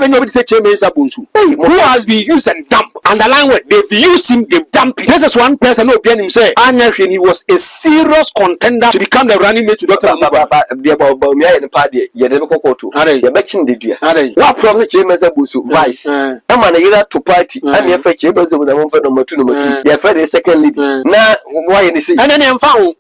have nobody say chairman Sabunsu, who has been used and dumped. And the line where they've used him, they've dumped him. This is one person who began him say, he was a serious contender to become the running mate to Dr. Amaba. What from the chairman Sabunsu vice? I'm an to party. I'm your first chamber with the number 2. Your first second lead. Now, why in the sea? And then I'm found.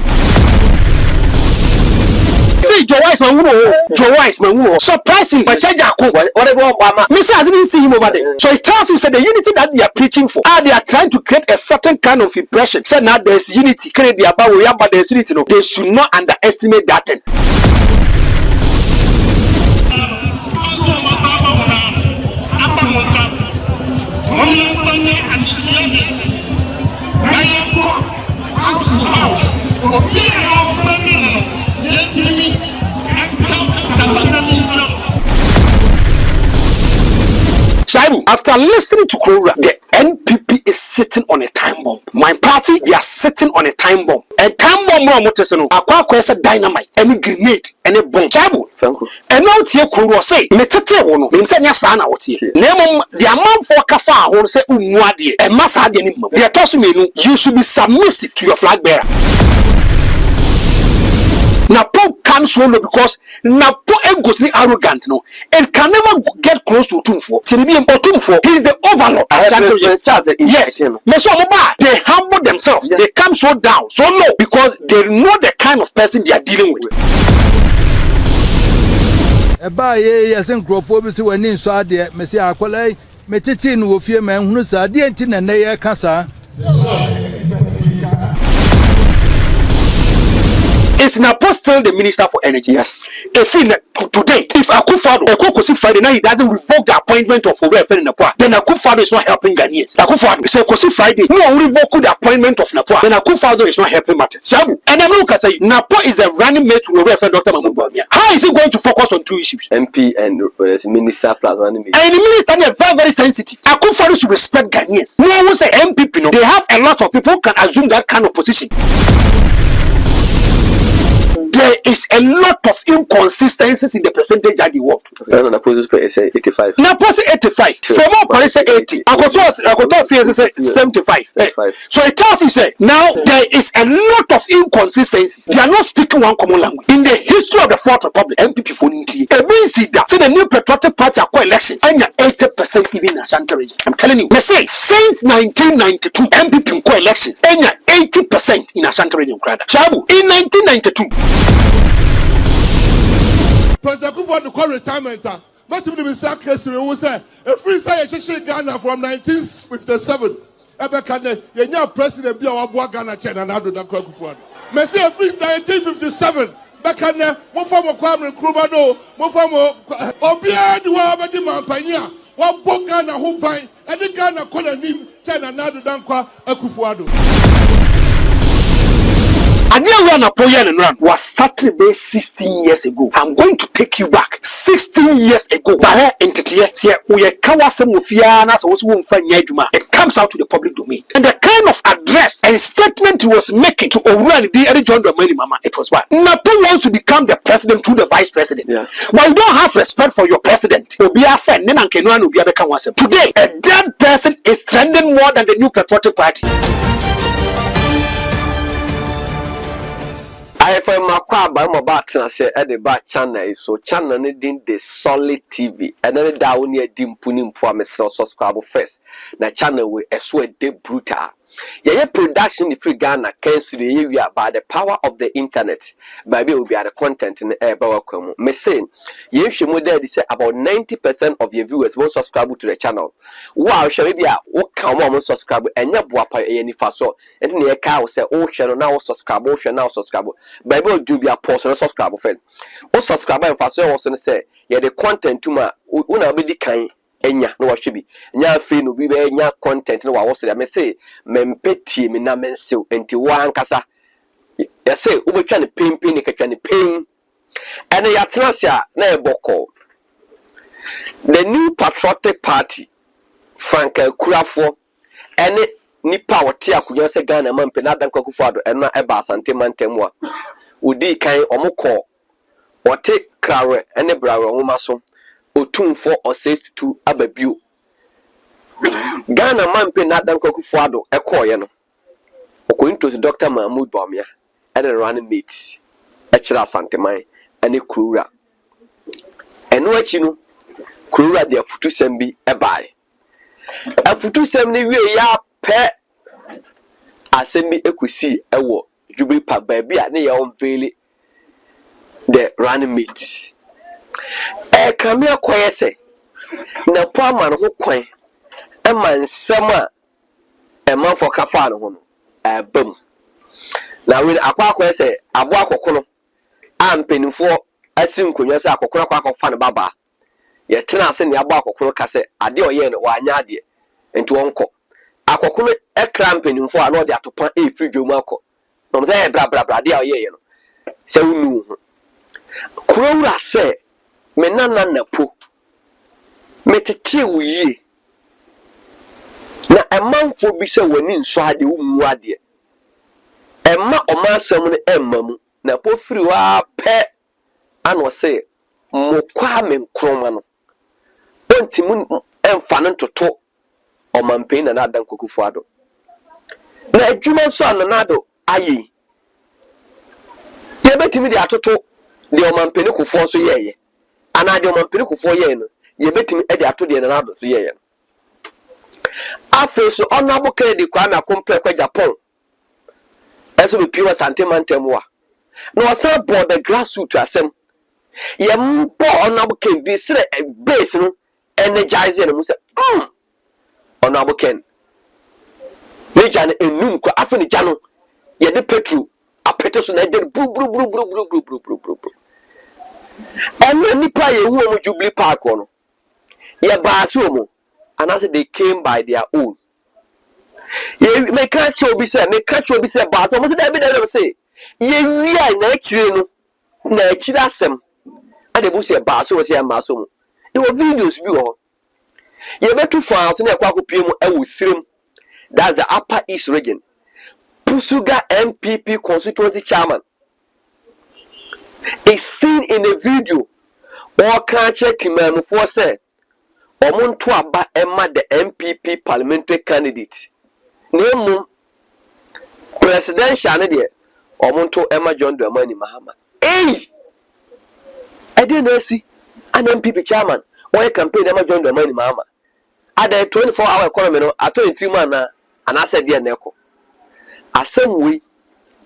See, Joe Wise, man, surprising, but whatever, Mr. I didn't see him over there. So it tells you, said the unity that they are preaching for, they are trying to create a certain kind of impression. Said now there's unity, create the about, but there's unity. No, they should not underestimate that thing. Shaibu, after listening to Krora, the NPP is sitting on a time bomb. My party, they are sitting on a time bomb. A time bomb, Aqua dynamite, any grenade, any bomb. Shaibu, and now Tia Krora say, Metete wono, means Yasana out here. Name the amount for Kafa, who say Umwadi, and Masadi. They are tossing me, you should be submissive to your flag bearer. Napo comes solo because Napo goes arrogant, no, and can never get close to Tumfo. He is the overlord. Yes, they humble themselves. They come so down, so low, because they know the kind of person they are dealing with. Yes, and Crawford when in so dear, Messia Aqualay, Metitin will fear men who are dear tin and they are Cassa. Is Napo still the Minister for Energy? Yes. If today, if Akufo-Addo Friday now he doesn't revoke the appointment of Napo, then Akufo-Addo is not helping Ghanaians. Akufo-Addo say Kosi Friday, no revoke the appointment of Napo, then Akufo-Addo is not helping matters. Shabu, and I'm not say Napo is a running mate to Dr. Mahmoud. How is he going to focus on two issues? MP and Minister plus running mate. And the minister they are very, very sensitive. Akufo-Addo should respect Ghanaians. No one say MPP. No, they have a lot of people who can assume that kind of position. There is a lot of inconsistencies in the percentage that you want. Napo say 85. Napo say 85. Femo say 80. Akoto say 75. So it tells you say now there is a lot of inconsistencies. They are not speaking one common language. In the history of the Fourth Republic, MPP for Ninti, it means that say the new Patriotic Party are elections and 80% even in Ashanti region. I'm telling you. They say since 1992 MPP co-elections and 80% in Ashanti region. Shabu in 1992. President Akufo-Addo call retirement. Not even the Mr. Kesiri who say a free side Ghana from 1957. Ebekane, yenya president bi awabua Ghana China na do danko Akufo-Addo. Me say a free 1957. Bekane, mo form Kwame Nkrumah no, mo form obia di wa abedi mampanya. Wa bo Ghana ho ban, e di Ghana koloni China na do danko Akufo-Addo. Napo was started 16 years ago. I'm going to take you back 16 years ago. It comes out to the public domain. And the kind of address and statement he was making to Owurani John Dramani Mama, it was what? Napo wants to become the president through the vice president. Yeah. But you don't have respect for your president. Today, a dead person is trending more than the new Patriotic Party. I find my car by my back and I say at the back channel so channel needing the solid TV and then down near dim punim for me subscribe first. The channel will swear de brutal. Yeah, production if Ghana can see the area by the power of the internet. Baby will be at the content in the air. Welcome. Me saying, if you model say about 90% of your viewers will subscribe to the channel. Wow, shall be a come on subscribe and your boy any fast so and the car will say, oh, channel now subscribe, oh, now subscribe. Baby will do be a post and subscribe friend. Oh, subscribe and fast so also say, yeah, the content to my una be the kind. Enya no washibi nya free no bi be nya content no wa wo say me say mempeti me na mensew enti wa ankasa ya say ubetwa ne pempe ne katwa ne pen ene ya tenasia na eboko the new Patriotic Party Frank Kurafo ene nipa wote akunyo se Ghana mampe na dan Akufo-Addo eno eba asante mantemwa udi kan omukọ wote krawe ene brawe nwoma so otumfo osetutu ababio Ghana mampe na dan kwakufu ado ekoye no okointo Dr. Mahmoud Bawumia and the running mates Echira Santeman and a Kurura eno achi no Kurura de afutu sembi ebae afutu semni wie ya pe asembi ekusi ewo Jubilee Park baabi a ne ya unveil the running mate Kwame akoye se na po ama no ho kwan ema nsem a emanfo kafa no ho no bam na we akwa akoye se abo akoko no ampenifo asinkonwa se akoko akwa akofa ne baba ye tena ase ne abo akoko ka se ade oye no wanya ade enti wonko akoko no ekra ampenifo a no de atopa efri dwom akọ no mze bra ade oye no se unu ho kurowura se me nana Napo metete wuye na emanfo bi se wani nso ade wumu ade emma omasam ne emmamu Napo firi wa pe ano se mo Kwame Nkrumah no ontimu emfa no ntoto omampen na adan kokufu ado na adwuma so ananado ayi ye betimi de atoto de omampen kofo so yeye ana de omampen kofo yeye no ye betimi e de ato de nanado so yeye no afeso onabo kredi Kwame akompre kwa Japan eso be pure santemantemwa no say board the grassroots asem ye mpo onabo ken bi sire base no energize no say onabo ken ne jane enum kwa afeni jano ye de petrol apeto so na de bru eno nipa ye hu omo Jubilee Park no ye baase omo and as they came by their own ye me catch obi say baase omo say dey say ye wia na akire no na akire asem ade bu say baase o say maaso mo e wo videos bi wo ye betu files na ekwa kopie mu e wo sirem. That's the Upper East region. Pusuga MPP constituency chairman is seen in a video or can't check him for say omuntu aba emma the MPP parliamentary candidate name presidential ne de omuntu emma John Dramani Mahama I didn't see an MPP chairman why campaign emma John Dramani Mahama at the 24-hour economy no ato 3 man and I said dear neko asem we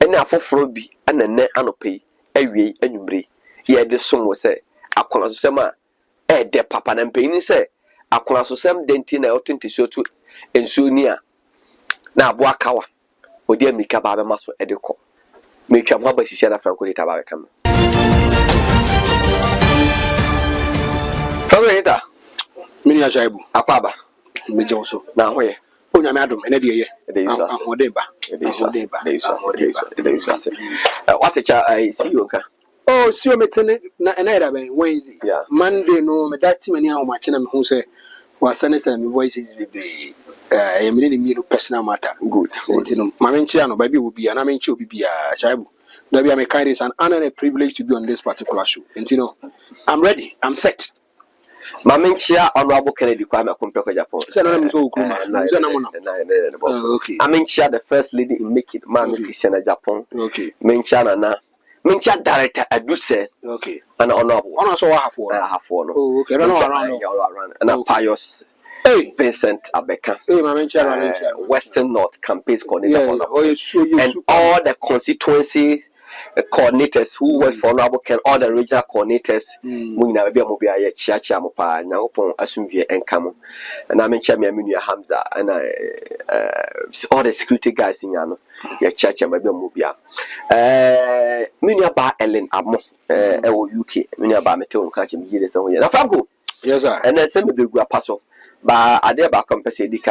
ene afoforo bi anene anope awie anwumre ye de som wo se akona so sem a de papa na mpeni se akona so sem denti na otintisi otu ensuo ni a na abo akawa odi amika ba be maso de ko metwa mo ba sisi na franco dita ba be kam Favorita mini ajaibu akwa meje so na hoye onyame adom ene de ye ahodeba what I see you ka oh see o metene na ena ida ben Wednesday Monday no me that many how much na me hu say wasane say me voices be e me ni personal matter good no ma me nchia no ba bi obi na me nchia obi bia chaibu there be am kind is an honor and a privilege to be on this particular show no I'm ready, I'm set. Mamenchia Honorable Kennedy Kwame Nkrumah Japan. Okay. Mamenchia the first lady in making man Christian Japan. Okay. Menchia na. Menchia director Aduse. Okay. And honorable. Honor so half one. Oh, okay. Around. And a pious. Hey, Vincent Abeka. Hey, Mamenchia. Western North campaigns coordinator. And super. All the constituency coordinators who work for Honorable Ken, all the regional coordinators, Muna Mobia, Chiacha Mopa, Naupon, Asumvia, and Camo, and I mentioned Minia Hamza, and all the security guys in Yano, Chiacha Mobia. Minia Ba Ellen Amo, UK, Minia Ba Metal, catching years away. Now, Franco, yes, sir, and then send me the Guapasso, but I dare back compensate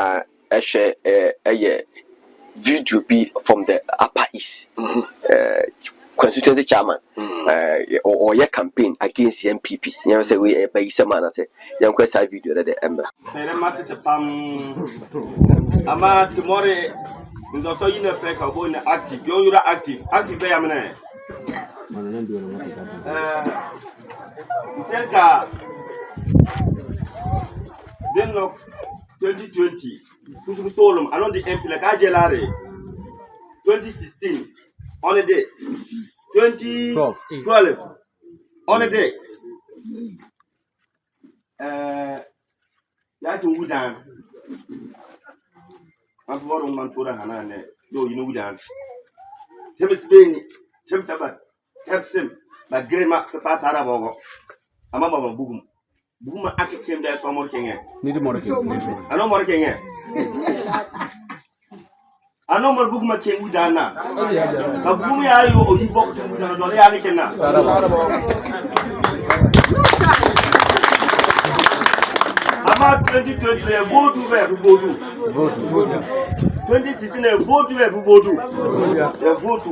a share a video be from the Upper East. Constituency chairman or your campaign against the MPP. You say we by some man say you can say video that the ember. Ama tomorrow ndo so yina pe ka bo na active yo yura active be amna teka Then no 2020. Who's told them? I know the MP like Ajelare. 2016 on a day. 2012 on a day. That you dance. I'm for one man for the Hanan. No, you know dance. James Bain, James Sabat, Epsim, but Grandma pass Arabogo. I'm a boom. Boom, I came there some more king. Need more king. I know more king. I know more book my king with Dana. But boom, are you or you walk to about 2020, a vote to where vote to. 2016, a vote to where vote to. A vote to.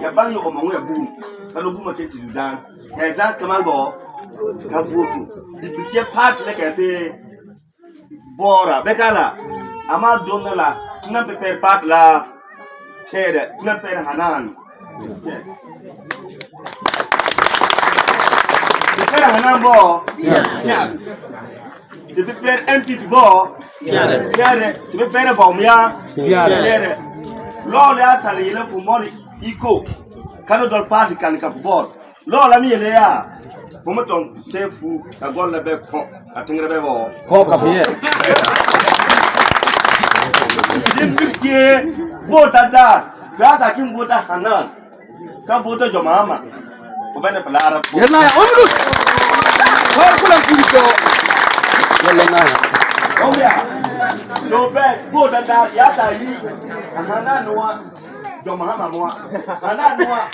A bang of my boom. I don't boom my king to down. Has asked command ball. A vote to. The picture part like a pay. Bora, Becala. Amad Donala. Not prepare part la. Care, not prepare Hanan. Prepare Hanan ball. Yeah. To prepare empty ball, to prepare a bomb, Lord, as a little for money, eco, cannot party can come board. Lord, I mean, they are. Pomaton, safe food, a gold level, I think the ball. Cock up here. Then fix ye, vote at that. That's I can vote at Hanan. Come vote your mamma. For benefit of oh yeah, no bad. Vote at that. Yes, I eat. Hanan no one. Your mamma no one. Hanan no one.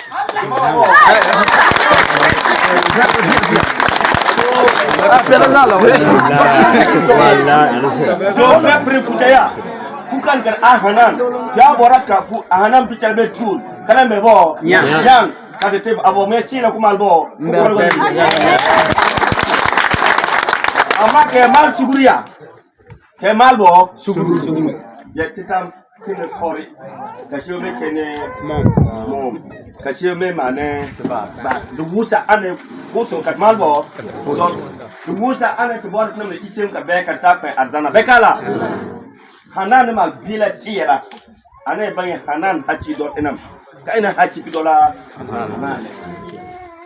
So that bring Putaya. Who can get Hanan? Yaboraka, Hanan Peter Betul. Can I be ball? Young at the table about Messina Kumalbo. Amake Mal Suguria. Kemalbo Suguru. Yet come sorry. Casio make any mom. Casio me mane. The Wusa and Wuso Malbo. The Wusa and the board number Isim Quebec and Sapa Arzana Becala. Hanan mal Villa Tira. And I bring Hanan Hachi dot enam. Kaina Hachi Pidola.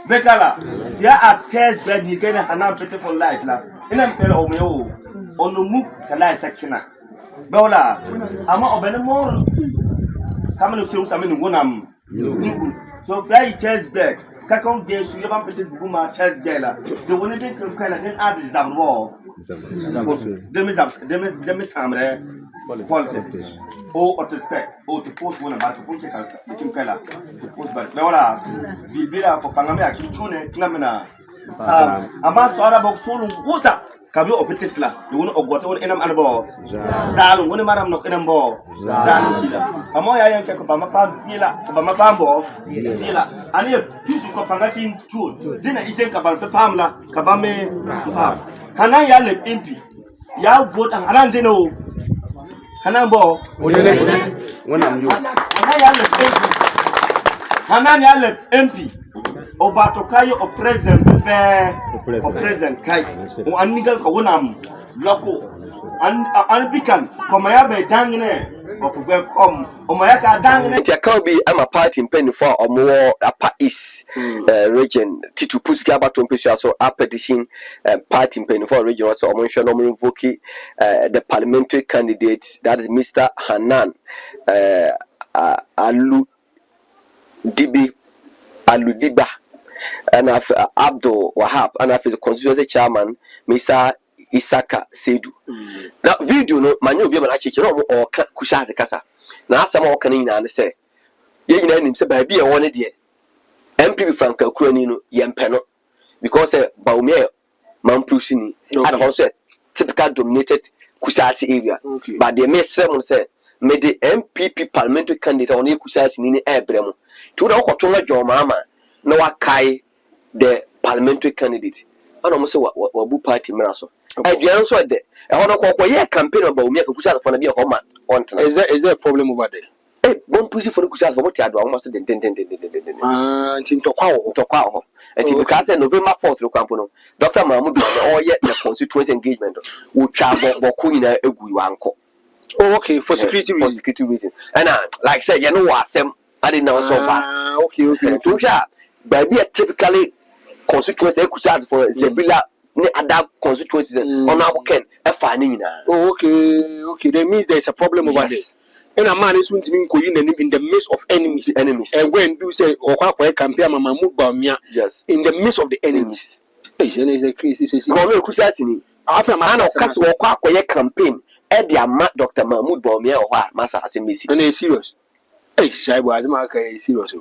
Becala. There are tests bed you can Hanan pitiful life. In a pair of you on the move can I section. Bola, I'm not more. Coming to show some in one. So fly chest bed. Kakon days, you have to boom chest gala. The one thing from Canada then add is our wall. Them is Hamre policies. Oh, to spec, or to post one about the full color. To post but Bola, be better for Panamera, Kitune, Clamina. About Sara Boxul, what's up? Kabio of Tesla, the one of what's on Enam Anabo. Zal, one madam no Enambo. Zal, Shila. Amoya and Capamapa, Villa, Pambo, Villa. And you choose Copanatin too. Then I say about the Pamla, Cabame, Hanaya left impi. Ya vote and Arandino. Hanambo, when I'm you. Hanaya left MP. Obatokayo or President or President Kai or Anigal Kawanam Loco and Pican Komayabe Dangene or welcome or Mayaka Dangene. There can be a party in Penny for or more Upper East region to push Gabaton Pesha so a petition party in Penny for region also mention Voki the parliamentary candidate that is Mr. Hanan Aludiba and Abdul Wahab and after the constituency chairman Mr. Isaka Sedu. Now video no manyo bi ma chichi no or kusha kasa na asama o kan nyina say ye nyina nim say ba bi e woni de MPP Franka Kurani no ye mpe no because Baumia Mampusini and also typical dominated Kusasi area but they may say me the MPP parliamentary candidate on Kusasi ni ebremo to the okotonga jo mama no wakai the parliamentary candidate and almost wabu party meraso I do also there I want to call campaign about me Kusasa for be a home on. Is there a problem over there? One pussy for the Kusas for what you had almost the Tintokwa. And if you can't say November 4th to Campono, Dr. Mahmoud, or yet the constituency engagement will travel Bokuina Eguanko. Oh, okay, for security reason. And like I said, you know what, Sam, I didn't know so bad. Okay. Baby, typically constituency Kusad for Zebilla. Other constituencies on our can a finding. Oh, okay. That means there's a problem over there. And a man is going to be in the midst of enemies. And when you say, "Oh, I compare my Mahmoud Bawumia," yes, in the midst of the enemies. Is a crazy. After my campaign, Eddie Dr. Mahmoud Bawumia or Massa Asimisi. And it's serious. Hey, Shaibu, as my case, serious.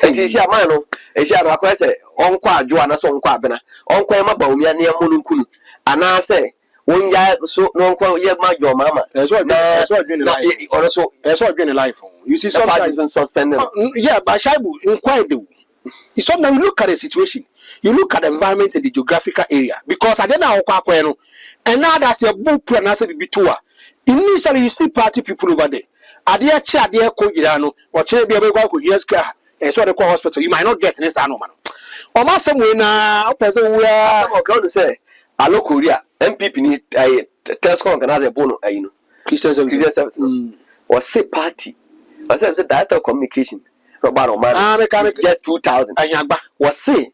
It is your man, it's your question. Unqua Joanna Son Quabena, Unqua Bawumia near Munukunu. And I say, when you so no quite yet my your mamma. That's what been alive. Also, that's what been alive. You see, sometimes suspended. Yeah, but Shaibu, inquire do. Sometimes you look at the situation, you look at the environment in the geographical area. Because I don't know, and now that's a book plan as a bitua. Initially, you see party people over there. Adia cha adia ko girano or che bia be kwa ko yeska e so de ko hospital you might not get this anoman o ma sem we na person we are going to say allo Korea MPP ni test organize bono ayino Christian service was say party was say director of communication Robert Oman just 2000 ayagba was say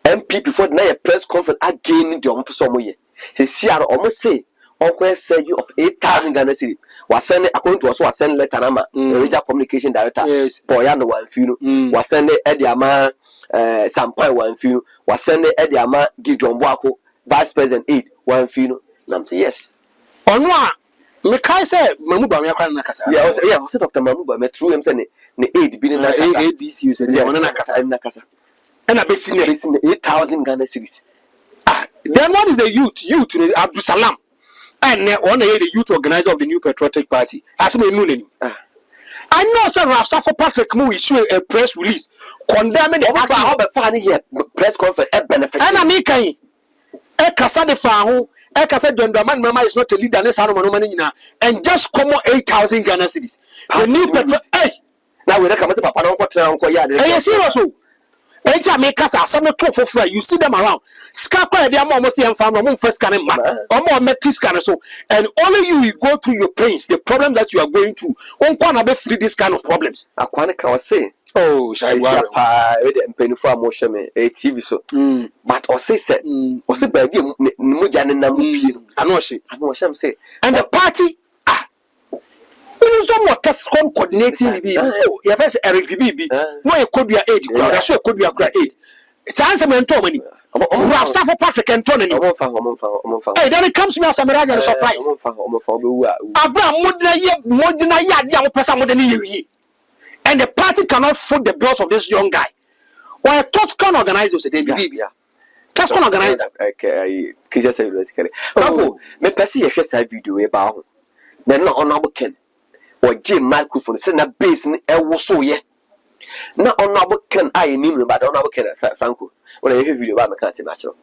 MPP for na press conference again the person mo ye say see almost say Uncle said you of 8,000 Ghana cedis. Was sending according to us was sending letter nama regional communication director. Yes. Boyano one few. Was sending Ediama Sampai one few. Was sending Ediama Gideon Wako vice president 8 one few. Nam say yes. Onwa me kai say Mahmoud Bawumia kwa na kasa. Yeah, was Dr. Mahmoud Bawumia through him saying the 8 billion na kasa. ADC you said na kasa. Na kasa. And a bit 8,000 Ghana cedis. Then what is the youth Abdul Salam? And on the youth organizer of the New Patriotic Party. As me know I know Sir Rafsafo Patrick Mu issue a press release condemning the action of a funny press conference a benefit. And I make a Kasa de Faho, a Kasa Gendarman Mama is not a leader, and just come 8,000 Ghana cedis. The New Patriotic. Hey, now we come to Papa Uncle Yard. Hey, serious. You see them around. Scapa, they are almost here and first can or more metric scanner. So, and only you go through your pains, the problem that you are going through. On can free this kind of problems. I can't say. Oh, shall I pay for motion a TV so. But or say said, or say baby, Mujan and I know she. I know some say. And the party. You don't want test coordinating. Oh, your first Eric BB. No, it could be a aid. That's what could be a great aid. It's answer me and Tommy. We have suffered Patrick and Tony. Hey, then it comes to me as a miracle surprise. Abraham Modena young person more than you. And the party cannot foot the bills of this young guy. Well, Toscan organizers, they believe. Toscan organizer. Okay, I just say, oh, me Percy, a share video about. Then not honorable Ken. Or Jim microphone, send a basin, and was so ye. Not honorable can I name but honorable can Franco. When I hear video about my country natural.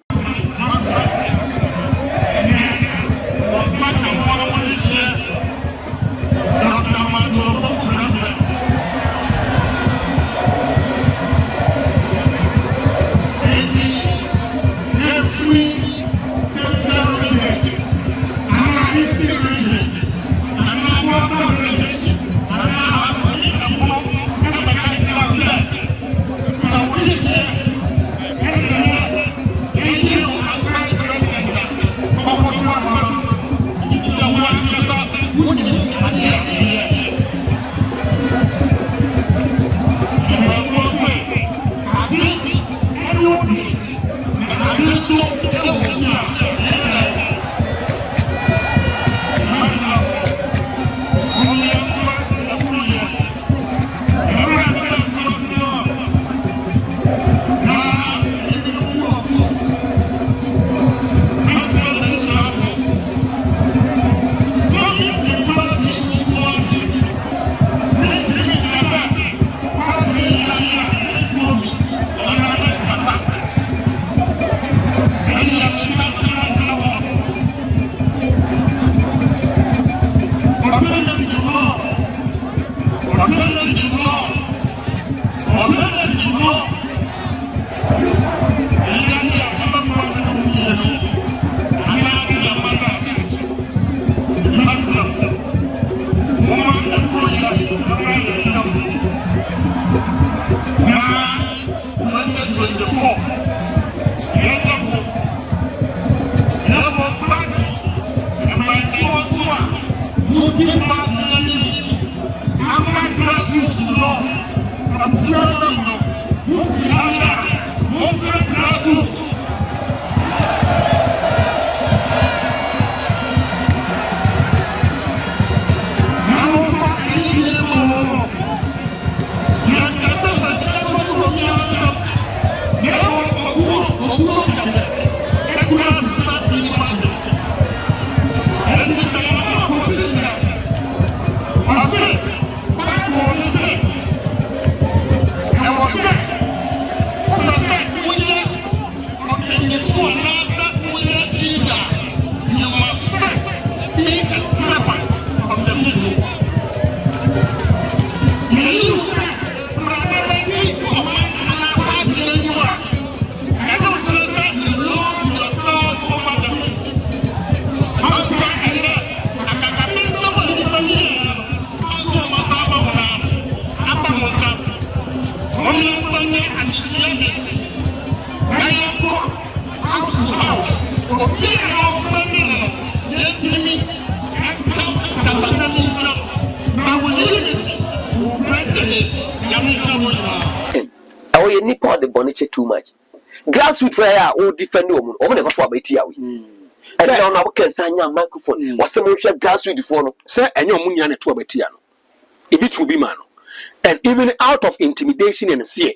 You need the boniche too much. Grassroots fire all defend woman. Woman got to abate yawi. And now I can sign your microphone. What's the most grassroots for? Sir, and your money and a 2 abetiano. A bit will be man. And even out of intimidation and fear,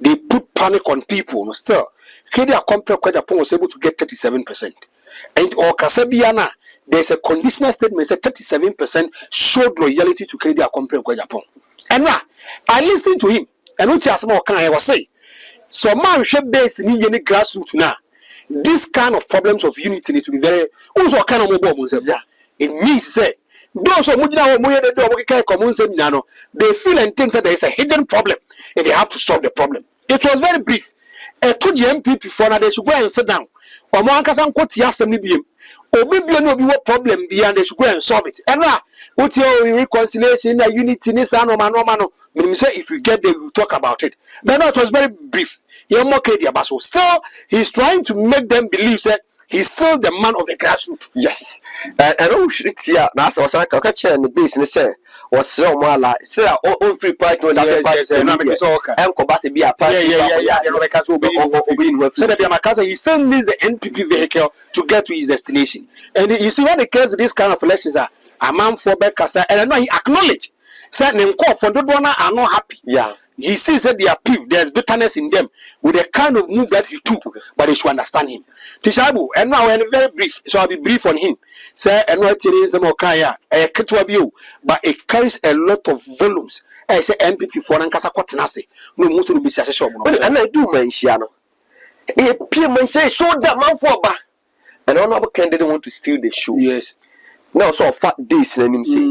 they put panic on people. No, still, Kedia Compre Quadapon was able to get 37%. And or Casabiana, there's a conditional statement that 37% showed loyalty to Kedia Compre Quadapon. And now, I listened to him. And what you more can I was say? So man should base in any grassroots now. This kind of problems of unity need to be very also kind of mobile. It means say those who they feel and think that there is a hidden problem and they have to solve the problem. It was very brief. To the MP before now they should go and sit down. Or one can quote the no problem beyond they should go and solve it. And now what's your reconciliation, unity, no. If we get there, we'll talk about it. But no, it was very brief. Still, he's trying to make them believe that he's still the man of the grassroots. Yes. And oh shit, yeah. That's what I can catch in the business. Was so more like still all free part to and combat be a party. So that he still needs the NPP vehicle to get to his destination. And you see what the case of this kind of elections are a man for Bekasa, and I know he acknowledged. Said for the donor are not happy. Yeah. He sees that they are peeved. There's bitterness in them with the kind of move that he took, but they should understand him. Tishabu, and now I'm very brief, so I'll be brief on him. Say, and what it is, but it carries a lot of volumes. I say MPP for Nankasa Kotanase. No, most will be such a shop. And I do mention, say, show that man for back. And another candidate want to steal the show. Yes. Now, so fat days, let him say,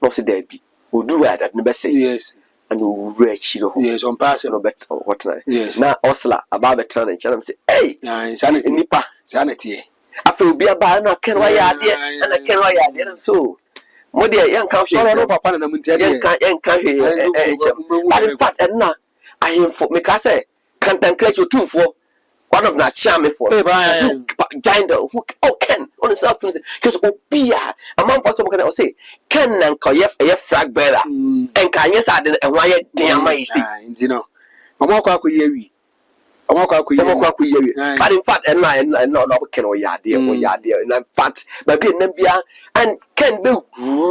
no, say there be. Who do that? Never say yes, and who reach you. Yes, on passing no better what now? Yes, now Osla about the turn and channel say, hey, sanity, nipa, sanity. I feel be a bar, no, can why I did, and I can why I did so. What dear young cow, no papa, and I'm telling but in fact, and now I am for me, I say, can't encourage you too for one of that charming for giant who Ken on the south because Opia a man for someone can say Ken and Koyef a frag better and can yes I didn't and why damn I see you know I'm walk out with you but in fact and I know Ken or Yadia or Yadia and in fact but Nambia and Ken do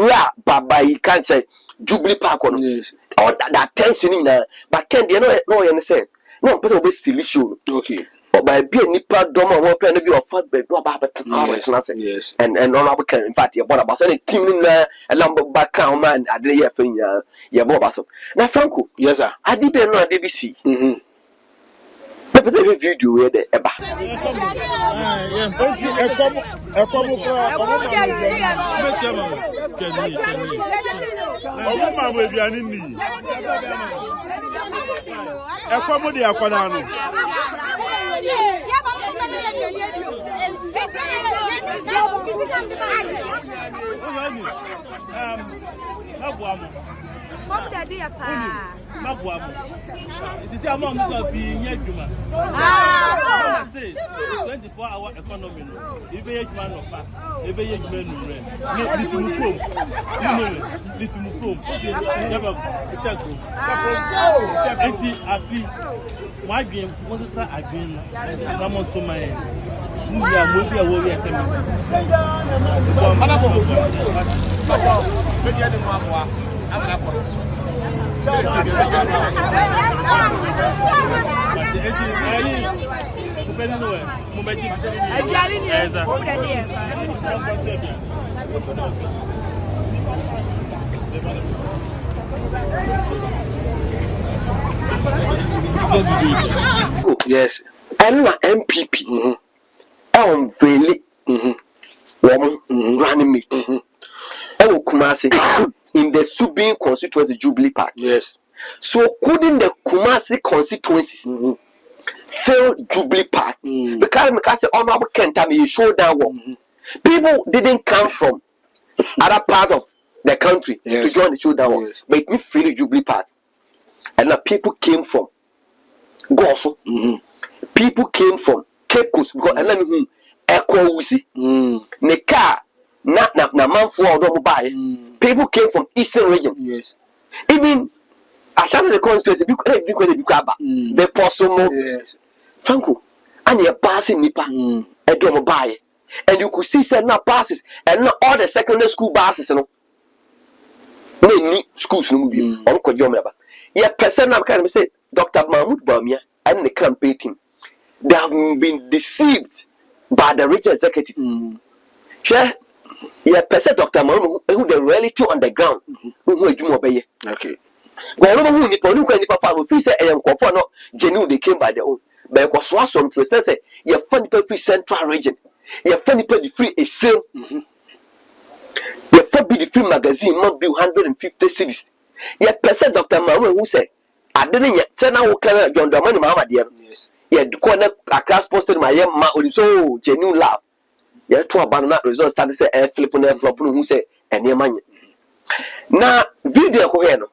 rap but he can't say Jubilee Park on or that tension in there but Ken you know no you understand no but it'll be still issue okay. By being nipa doma or pen be of fat baby yes and honorable can in fact you bought about any team in there a lumber back man I didn't hear from your boss. Now Franco, yes sir, I didn't know DBC. But the video where the eba. This is a mom of being a human. 24-hour economy. If a man of fact, if a man my game was again. I'm on to my yes, and MPP. I'm really running meet. I Kumasi in the Subin constituency Jubilee Park. Yes. So couldn't the Kumasi constituencies fail Jubilee Park? Because honorable Kentami showdown. People didn't come from other parts of the country to join the showdown. Yes. But me feel Jubilee Park. And the people came from Goso. People came from Cape Coast because and let me Ekwusi. Ne car na man for buy. People came from Eastern region. Yes. Even Ashanti the constituency because the Posomo. Yes. Franco, and you're passing nipa a drum buy. And you could see said now passes and not all the secondary school buses, many schools no be Uncle Jomaba. Yeah, person now can say Dr. Mahmoud Bamia and the campaign team. They have been deceived by the rich executive. Share, yeah, person Dr. Mahmoud who the reality on the ground. Who do obey? Okay. Go over who Nippon Nipa free say and conform genuine they came by their own. But it was some to say, you're funny free central region. You're funny the free a sale. You're funny the free magazine must be 150 cities. You're person Dr. Mahmoud who said, I didn't yet tell now John Domani Mama dear. Yes. Yeah, the corner a class posted my young man so genuine love. Yeah, to abandon results started say air flip on air flop who say and your money. Now, video Hoeno.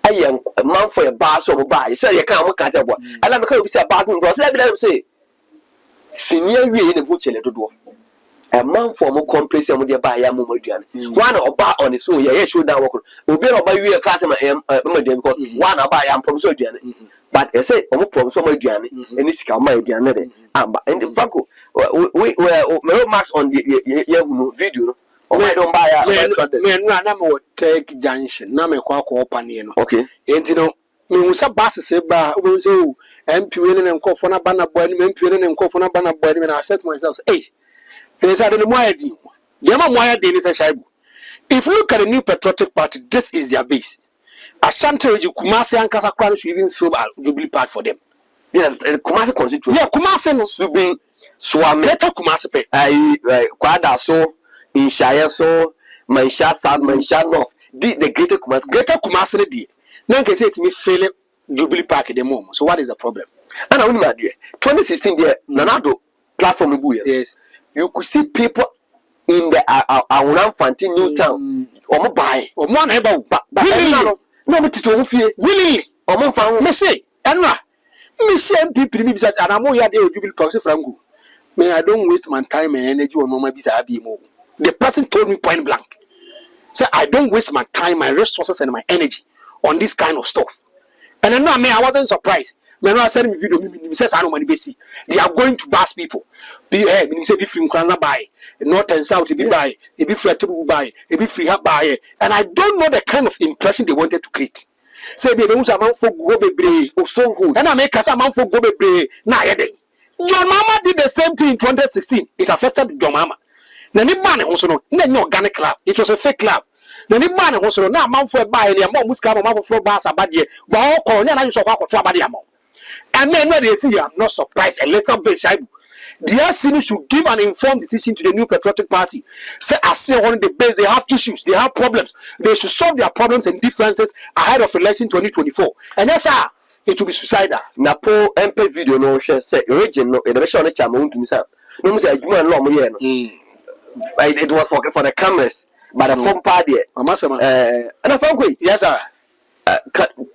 I am a man for a bar so buy. You say you can't catch up. I love to say about him. Let me say, senior we in the butcher to do. A man for more complex and with your buy a moment. One or bar on it, so yeah, should down work. We'll be about you a customer because one or buy am from so but I say, I'm from so much Gianni, and it's come my Gianni. And the Franco, we were marks on the video. I don't buy a man, take junction. Now, me quack open, you know. Okay. And you know, me was a bass say, but we so MP and call for a banner boy, MP and call for a banner boy, and I said to myself, hey, and it's out of the Moyadi. Yama Moya Dennis and Shaibu. If you look at the new patriotic party, this is their base. Asantehene'S, Kumasi and Kasakran should even fill a Jubilee Park for them. Yes, Kumasi constituency. Yeah, Kumasi should be Swam better Kumasi. I quite so. In Shire so Mansha South Mansha North the greater Kumasi di. Now can say to me fail Jubilee Park at the moment. So what is the problem? And I my dear 2016 there Nanado platform yes. You could see people in the Around Fanti New Town or buy or one about no but to fear willingly or more found me say Anna me say people because and I'm more Jubilee Park from me I don't waste my time and energy on my bisa be more. The person told me point blank, say I don't waste my time, my resources, and my energy on this kind of stuff. And then I wasn't surprised. When I said in the video, says I know money basic. They are going to bash people. Be hey, when you say different Kranza buy, North and South be buy, it be free to buy, it be free buy. And I don't know the kind of impression they wanted to create. Say they don't amount for go be or so good. And I make us amount for go be na yede. John Mama did the same thing in 2016. It affected John Mama. Nani bane hosono na no organic club. It was a fake club. Nani bane hosono na man for buy the amount muska man for bass abadie. Ba o ko nya na you so kwa to abadie amount. And then when they see I'm not surprised a little bit Shaibu. The RCN should give an informed decision to the new patriotic party. Say I say on the base they have issues, they have problems. They should solve their problems and differences ahead of election 2024. And yes sir, it will be suicidal. Napo MP video no share say region no election no chama to me sir. No say adwuma no mo ye no. It was for the cameras, but the phone party. And I found yes, sir.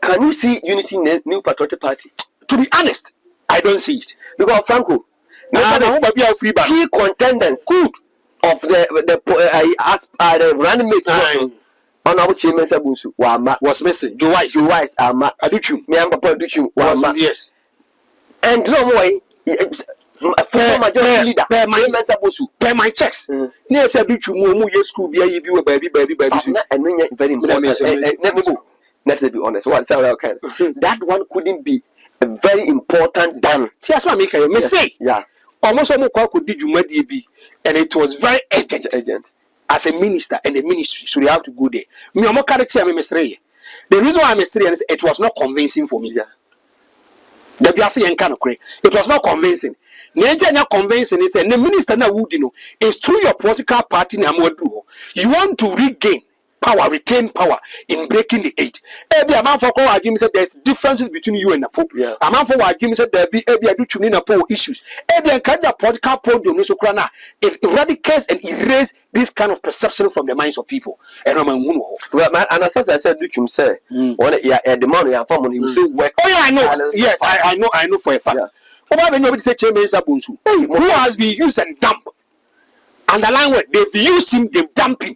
Can you see unity in the New Patriotic Party? To be honest, I don't see it. Because Franco, key contenders good of the running mates on our chairman Sabusu was missing. Joe Wise, Aduchum, Miamba Production, yes. And no more. Former majority leader, by my checks. Yes, I do to move your school, baby, and very important. Let me be honest. That one couldn't be a very important done. Yes, my maker, you may say, yeah. Almost all could did you be, and it was very urgent as a minister and a ministry, so they have to go there. Me, I'm not character, I'm a The reason why I'm a is it was not convincing for me. Yeah. The Biasi and Kanokre, it was not convincing. Not convincing is the minister now would is through your political party you want to regain power, retain power in breaking the eight. Every amount for argument said there's differences between you and Napo. Yeah. Amount for argument said there be every do to Napo issues. Every kind of political podium so it eradicates and erases this kind of perception from the minds of people. And and as I said, Duchum say, the money and family you still work. Oh yeah, I know. Yes, I know for a fact. Nobody say who has been used and dumped. And the language they've used him, they've dumped him.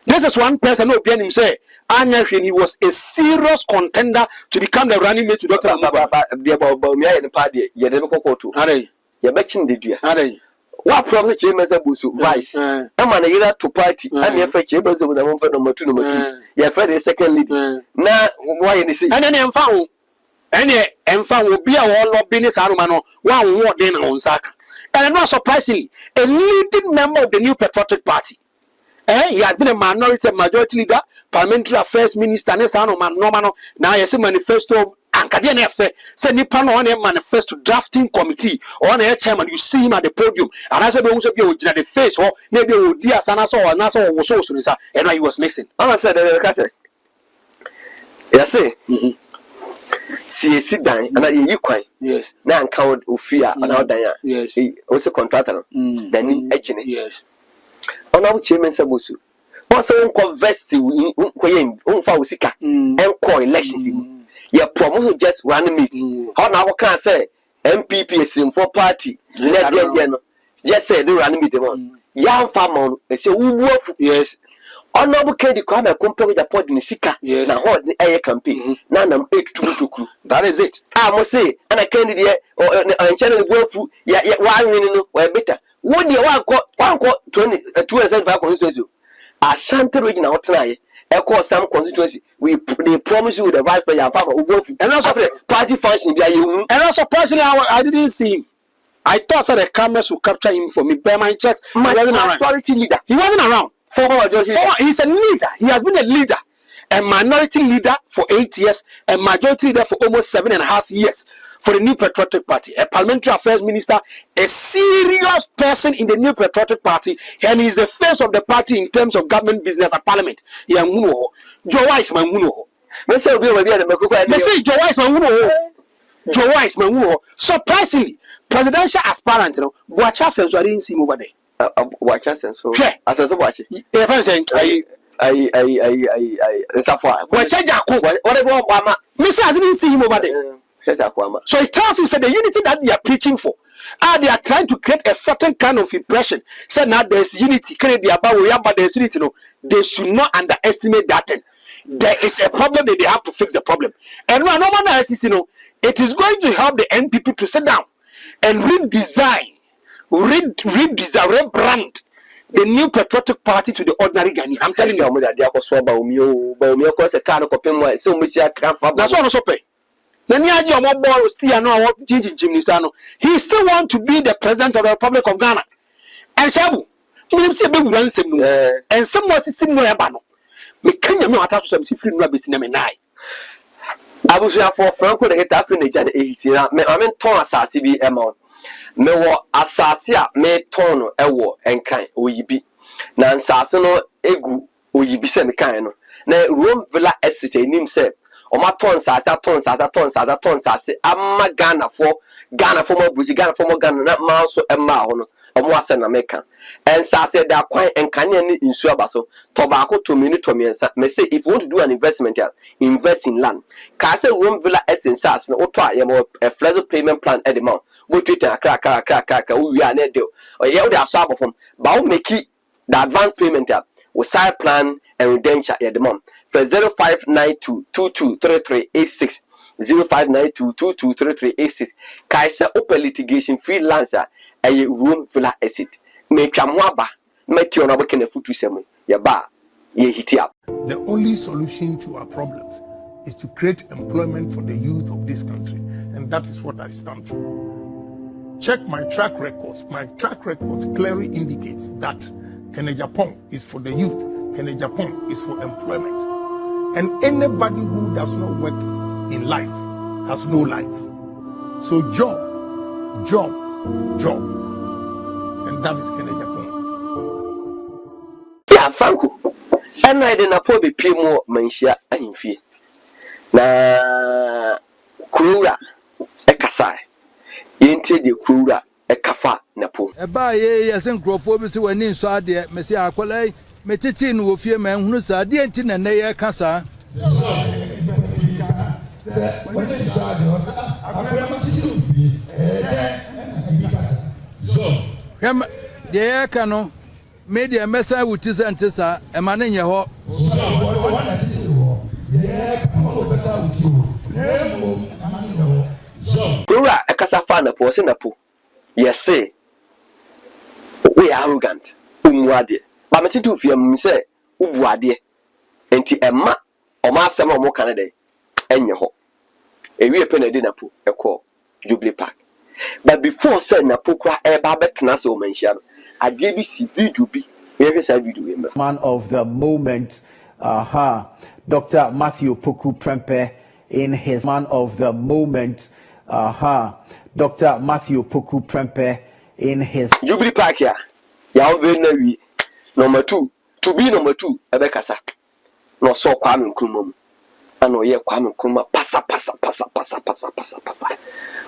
This is one person who began him say, he was a serious contender to become the running mate to Dr. What from the Chambers of Busu Vice? I'm an era to party. I'm your first chambers of the one for number 2. Your first second lead. Now, why in the city? And then I'm found. And found will be a wall of business Arumano, one more than on Saka. And not surprisingly, a leading member of the New Patriotic Party. He has been a minority and majority leader, parliamentary affairs minister, now he has a manifesto of Ankadian affair, say Nippon on a manifesto drafting committee on a chairman. You see him at the podium, and I said, be the face, or maybe dear Sanaso or Naso was also, and he was missing. I said, yes, see, sit down, and you quite. Yes. Now, count Ufia, and now Diana. Yes. He was a contractor. Then, yes. On our chairman Sabusu. Once I converse to Fausika and call elections. Your promotion just run meet. How now can say MPP is in for party. Just say the run meet one. Young farmer, they say, yes. Honorable Kennedy come and compare with the pod in Sika. Yes. Now, hold the air campaign. Now, I'm 8 to crew. That is it. I must say, and I can't or channel go through. Yeah, why winning or better. What do you want 275 constituency? Asante region try. Echo some constituency. They promise you the vice president farmer who go and also party function. And also personally, I didn't see him. I thought that the cameras would capture him for me. By my checks, my authority leader. He wasn't around. He's a leader. He has been a leader, a minority leader for 8 years, a majority leader for almost 7.5 years. For the New Patriotic Party, a parliamentary affairs minister, a serious person in the New Patriotic Party, and he's the face of the party in terms of government business at parliament. Joe Wise Manguno. They say Joe Wise Manguno. Joe Wise Manguno. Surprisingly, presidential aspirant, Boacha says I didn't see him over there. Watch us and so. As I watch it. If I'm saying, it's a fire. Whatever, Mr. I didn't see him over there. So it tells you, the unity that they are preaching for, they are trying to create a certain kind of impression. Say now there's unity, but there's unity. No, they should not underestimate that thing. There is a problem that they have to fix the problem. And no matter it is going to help the NPP to sit down and rebrand the New Patriotic Party to the ordinary Ghanaian. I'm telling you. That's what I'm saying. He still wants to be the president of the Republic of Ghana. And Shabu, and someone is similar. We can't know how to say free rabbits in a night. I was for Franco the African 18. I mean, Thomas CB amount. Me wo asasia me tono ewo enkan oyibi na nsase no egu oyibi se me kan no na Rome Villa Estate nim se o ma ton sase ama Ghana for mo buji Ghana for mo Ghana na ma so emma ho no omo ase na meka and say da kwan enkane ne insu abaso tobacco to me to me me say if you want to do an investment invest in land ka say room villa essence as na oto ayemo a flexible payment plan at the mount go twitter kra we are na deal ye wo dey aso abofom ba wo make the advance payment we side plan and redemption at the mount for 0592223386 0592223386 kai say open litigation freelancer a room villa asset me twamo aba meti ona beke na futu semu ya ba ye hiti up. The only solution to our problems is to create employment for the youth of this country, and that is what I stand for. Check my track records. My track records clearly indicates that Kene Japan is for the youth. Kene Japan is for employment. And anybody who does not work in life has no life. So job. And that is Kene Japan. Yeah, Franco. And I didn't probably pay more menshia and fear. Na Kura Ekasai. Yente de Kura Ekafa Napo. Eba ye yesen krofo bi se wani nso ade me se akwalai me titi no ofie me hunu sa ade enti na ne ye kasa. Kem de ye ka no media mesa wuti se ntisa e ma ne nye ho. Kura Ekasa fa Napo se Napo. Yes, we are arrogant. Umwade. But me titi ofie me se ubuade. Enti emma oma asem omo Canada enye ho. Ewie pena de Napo ekọ Jubilee Park. But before said Napo kwa eba betena se o manhia no. Ade bi si video bi. We say video we. Man of the moment, Dr. Matthew Poku Prempeh in his man of the moment, Dr. Matthew Poku Prempeh in his Jubilee Park ya very na wi number 2 to be number 2 ebekasa no so Kwame Nkrumah ano ye Kwame Nkrumah pasa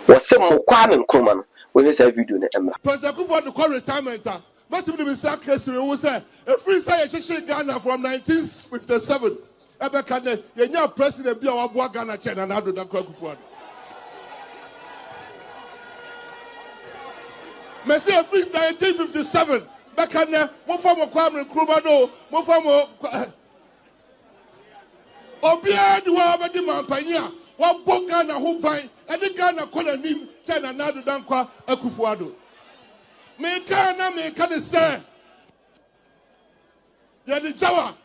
wose mo Kwame Nkrumah no we say video na emra President Kufuor the call retirement but to be sack case we say a free say Cheshire Ghana from 1957 ebeka ne yenya president bia waboa Ghana China na do da Kufuor Messi a free 1957 beka ne mo form Kwame Nkrumah no mo form Obia di wa abedi mampanya wa boga na ho ban e di Ghana kola nim China na do dan kwa Akufuado me ka de say ya di jawa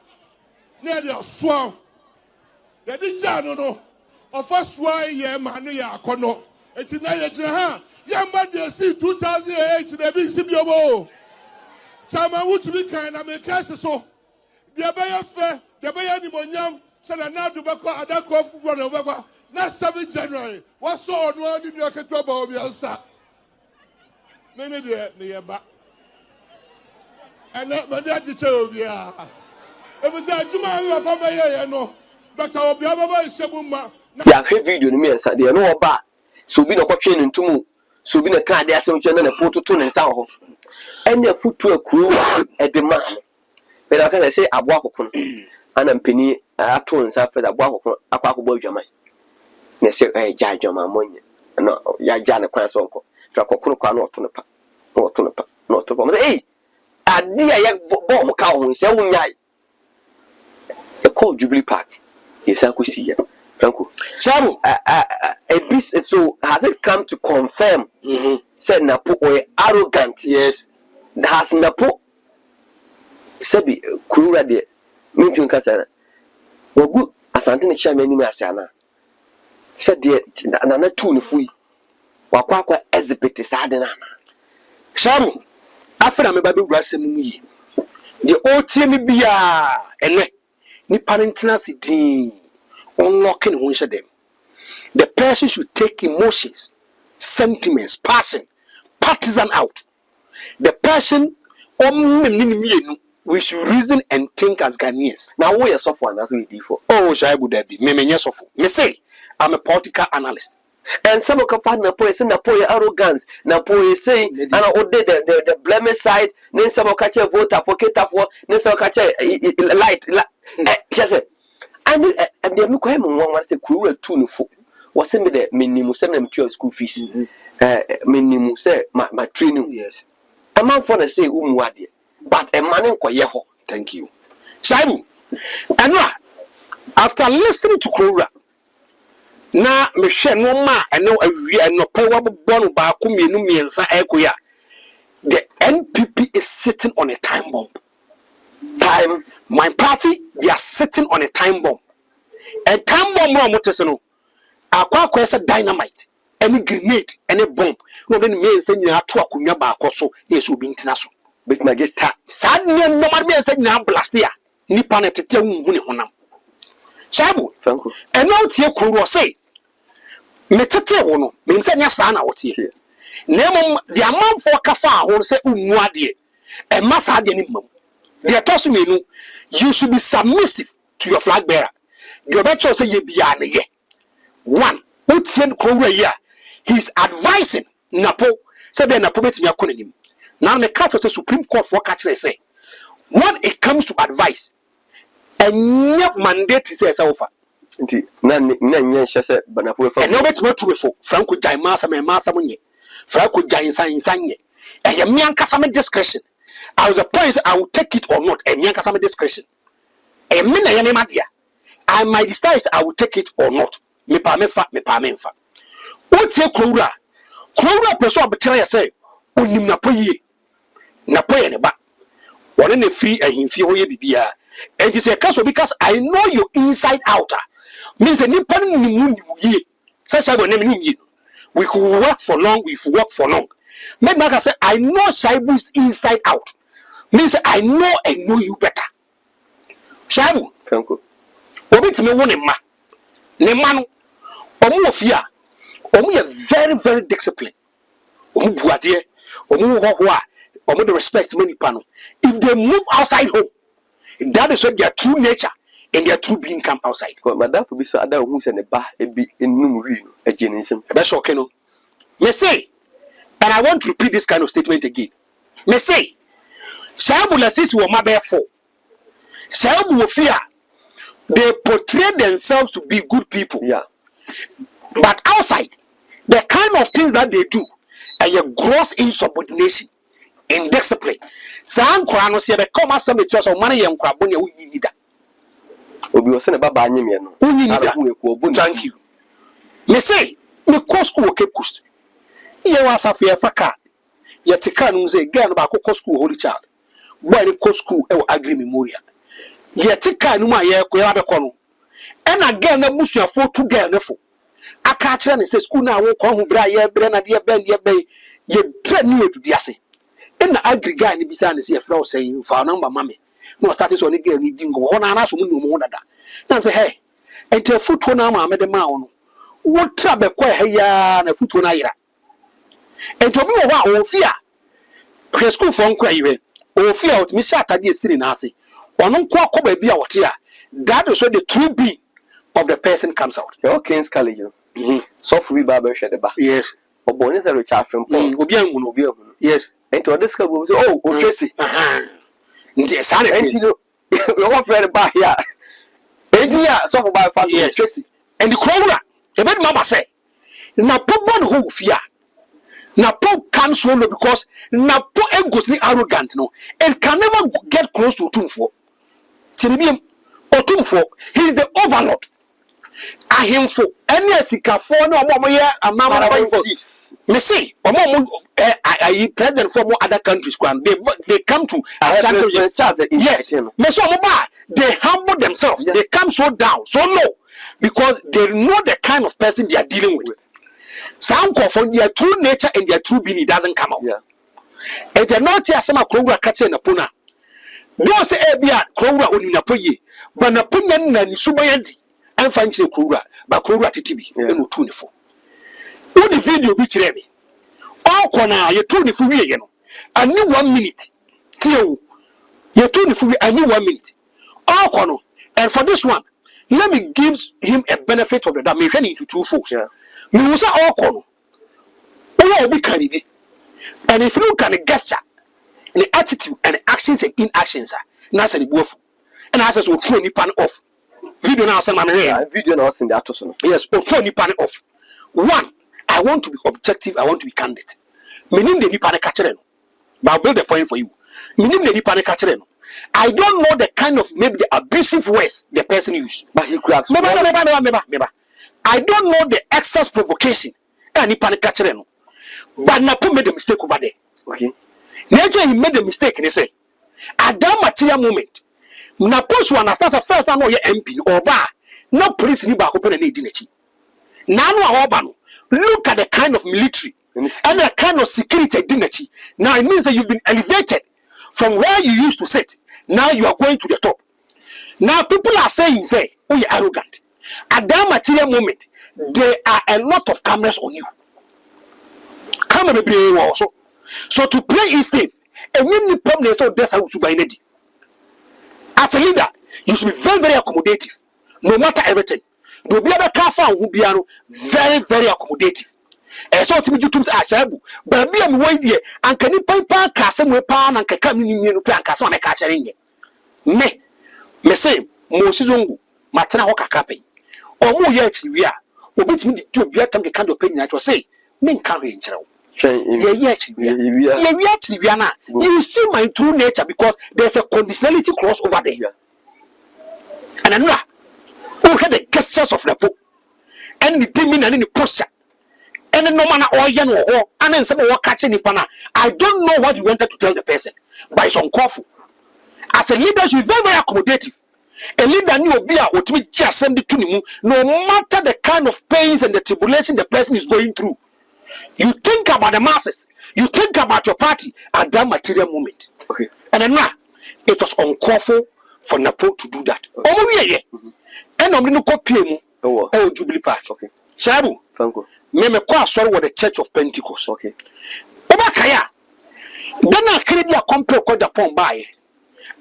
ne di oswa ya di jano no ofaswa ye ma no ya akono eti na ye jira ha ya mba de si 2008 na bi si biobo chama wutu bi kan na me ka so de be ya fe de be ya ni monyam Sana na do bakwa adako of Kufuor na bakwa na 7 January what saw no di no keto ba obi ansa nene de ne yeba ana ma da ji che obi a e bi za juma wa ko ba ye no Dr. Obi ababa nsebu ma ya hwe video no miensa de no oba so bi na kwatwe ne ntumu so bi na ka de asem twa na potutu ne nsa ho enya futu akuru edema be da ka say abo akoko ana mpeni ato nsa fe da abo akoko akwa adwaman ne se ja adwaman monye no ya ja ne kwan so nko fra kokoro kwa na oto ne pa no to pa ade ya bo mo ka ho se wunyai e call Jubilee Park yesa ko siya Franco Shabu so has it come to confirm said Napo or arrogant Yes. has Napo sabi Kura de mintu nkasa wogu Asantehene'S chairman ni asiana said de na tu ne fui wakwa exhibit sade na Shabu afra me ba be wura sem mu yi de otie mi bia ene ni parentina sidin unlocking who them. The person should take emotions, sentiments, passion, partisan out. The person we should reason and think as Ghanaians. now we are software that's what we do for Oh, Shaibu Debi, me suffer. Me say I'm a political analyst. And some of the Napo is Napo arrogance, Napo is saying, and I would the blemish side, then some of catch a vote for Ketafo, then some catch a light. Just and the Mukaim one say cruel tune for was send me the minimum send school fees. Minimum say my training. Yes. A man for the say umwadi, but a man in Koyeho. Thank you. Shaibu. And after listening to Krura, now Michelle no ma and no and no power born by Kumi and Sa Ekoya. The NPP is sitting on a time bomb. My party, they are sitting on a time bomb. A time bomb more motorcycle. Aqua quest dynamite, any grenade, any bomb. No, then me saying you have to akunya ba koso. Yes, will be international. But my get tap. Sad no man saying now blast ya. Nipa na tete unhuni honam. Shabu. Thank you. And now tie Krura say. Me tete wo no. Me say nya sa na wo tie. Nemo the amount for kafa ho say unmu ade. E masa ade ni mam. The toss me no. You should be submissive to your flag bearer. The obetcho say ye bia ne ye. One, Utien Krura here. He's advising Napo. Say the Napo betimi akonanim. Now the catch was a Supreme Court for catch say. When it comes to advice, and your mandate is a offer. None say but Napo and no better to before Franco Jaimasa me massa money. Franco Jain Sanye. And your Mianka some discretion. I was a point I will take it or not, and Mianka some discretion. A minute I might decide I will take it or not. Me pa me fa. What's your Krura? Krura person betray say, Unim Napo ye. Napo ye ne ba. One in the free and him feel ye bibia. And you say, because I know you inside outer. Means a nippon ye. Such I will name you. We could work for long, we've worked for long. Make Maka say, I know Shaibu's inside out. Means I know you better. Shaibu. Thank you. Obit me one ma. Ne manu. Omu ofia. Omu ye very, very disciplined. Omu buadie. Omu hohoa. Omu the respect many pano. If they move outside home, that is what their true nature and their true being come outside. But madam for be so other who send a bar a be in numeri a genism. That's okay, no. Me say, and I want to repeat this kind of statement again. Me say, Shabu says we are for. Shabu fear. They portray themselves to be good people. Yeah. But outside, the kind of things that they do are a gross insubordination, indiscipline. Some Korano say the come as some church of money and Krabonia who need that. Obi was saying about Banyamian. Thank you. Me say, me school Cape Coast. You was a fair faka. Yet the can say, girl about school holy child. Why the school agree memorial. Yet the can my year Koyabekono. And again, the bush your 4 2 girl. I catch and say, school now won't come who bra ye, Brenna, dear Ben, ye bay, ye dread new to the assay. And the agri guy in beside the sea flow saying, for a number, mammy. No status on again, you didn't go on and ask no more than that. Now say, hey, and tell foot one arm, made a mound. What trouble quite here and a foot one ira. And to be over fear. Her school phone cry, or fear out Miss Saturday sitting assay. Or no quack be out here. That is where the true being of the person comes out. Okay, Scully, so free barber shed the back. Yes. Or bonnet a recharge from Paul. Yes. And to this was oh, Tracy. Yes, I you want to buy here. 80 years, so by 5 years, Tracy. And the Krura, the bed mama say, Napo one who fear. Napo comes solo because Napo goes arrogant, no, and can never get close to Tumfo. Tinibium or Tumfo, he is the overlord. I him for any Sikafo, no more here, a mamma of thieves. Me say, or more I present from other countries, they come to Asantehene'S. Yes, they humble themselves. They come so down, so low, because they know the kind of person they are dealing with. Some call for their true nature and their true being, it doesn't come out. Yeah. And they're not here, some Krura catching a puna. Don't say, Krura on Napoye, but Napoleon and Subayandi, and Fancy Krura, but Krura TTB, and no 24. What the video be to me? All corner, you're 24 years, I knew 1 minute. You're 24, I knew 1 minute. All corner, and for this one, let me give him a benefit of the damage into 2 folks. Yeah. Me was all corner. Oh, be canny. And if you look at the gesture, the attitude and actions and inactions, now say the wolf. And as will throw any pan off. Video now, some video now in the Atoson. Yes, or throw any pan off. One, I want to be objective, I want to be candid. Meaning the pan catcher. But I'll build a point for you. Meaning the pan catcher. I don't know the kind of maybe the abusive words the person used. But he could have I don't know the excess provocation. Any pan catcher. But Napo made a mistake over there. Okay. Nature he made a mistake and he say, at that material moment, Napo should understand the first I know your MP or bar, no police in back open any dignity. Now, look at the kind of military and the kind of security dignity. Now it means that you've been elevated from where you used to sit. Now you are going to the top. Now people are saying, oh, you're arrogant. At that material moment, there are a lot of cameras on you. Camera be also. So to play is safe. And when you problem so that's how to buy ready. As a leader, you should be very, very accommodative. No matter everything. Do be able to who be very, very accommodative. And so to me, you say, Ashabu, but be a way there, and can you pay Cassim with pan and can you plan Casson and catch in me? Me say, Mosizungu, Matana Hoka Capping. Or more yet, we are. Obit me to be a time the kind of pain that was say, men carry in general. You see my true nature because there's a conditionality clause over there. And I know who had the gestures of the book and the demon and the posture. And no man or young or and then some more catching the pana. I don't know what you wanted to tell the person, but it's uncomfortable. As a leader, you very, very accommodative. A leader knew be a what we just send it to him, no matter the kind of pains and the tribulation the person is going through. You think about the masses, you think about your party at that material moment. Okay. And then now, it was uncomfortable for Napo to do that. And I'm going to copy him. Oh, Jubilee Park. Okay. Shabu. Franco. Me kwa sorry with the Church of Pentecost. Okay. Obakaya. Then I carried a compare called upon by.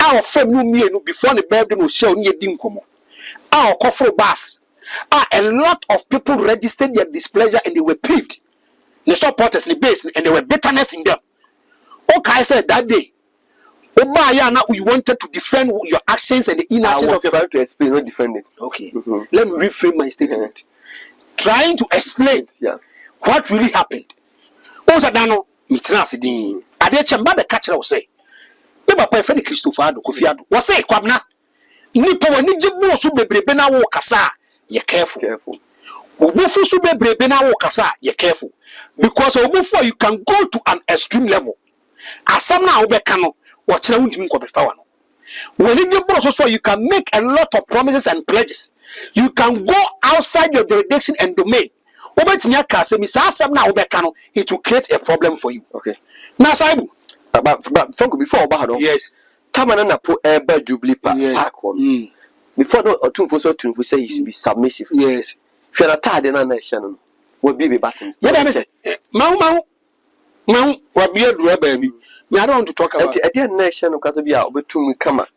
Our family me before the birthday will show near Dinkomo. Our coffee bus. A lot of people registered their displeasure and they were peeved. The supporters the base and there were bitterness in them. Okay, I said that day. Obaya now we wanted to defend your actions and the inactions of your trying to explain, not defend it. Okay. Let me reframe my statement. Trying to explain what really happened. Also, Dano, Mitras, I did chamber the catcher will say. Never perfect Christopher Kofiado was say, Kwamna. Nipo Nijibu Sube Brebena Wokasa, you're careful. Ubufu Sube Brebena Wokasa, you're careful. Because Obufu, you can go to an extreme level. As some now Obekano, what's the ultimate power? When you get so you can make a lot of promises and pledges. You can go outside your jurisdiction and domain. It will create a problem for you. Okay. Now, Saibu. But before Bahado, yes. Tamana Napo Eba Jubilee Park. Before no to say you should be submissive. Yes. If you're a tired and nation, will be buttons. Madam, what be a baby? I don't want to talk about a dear nation of Catabia, but to me, come on.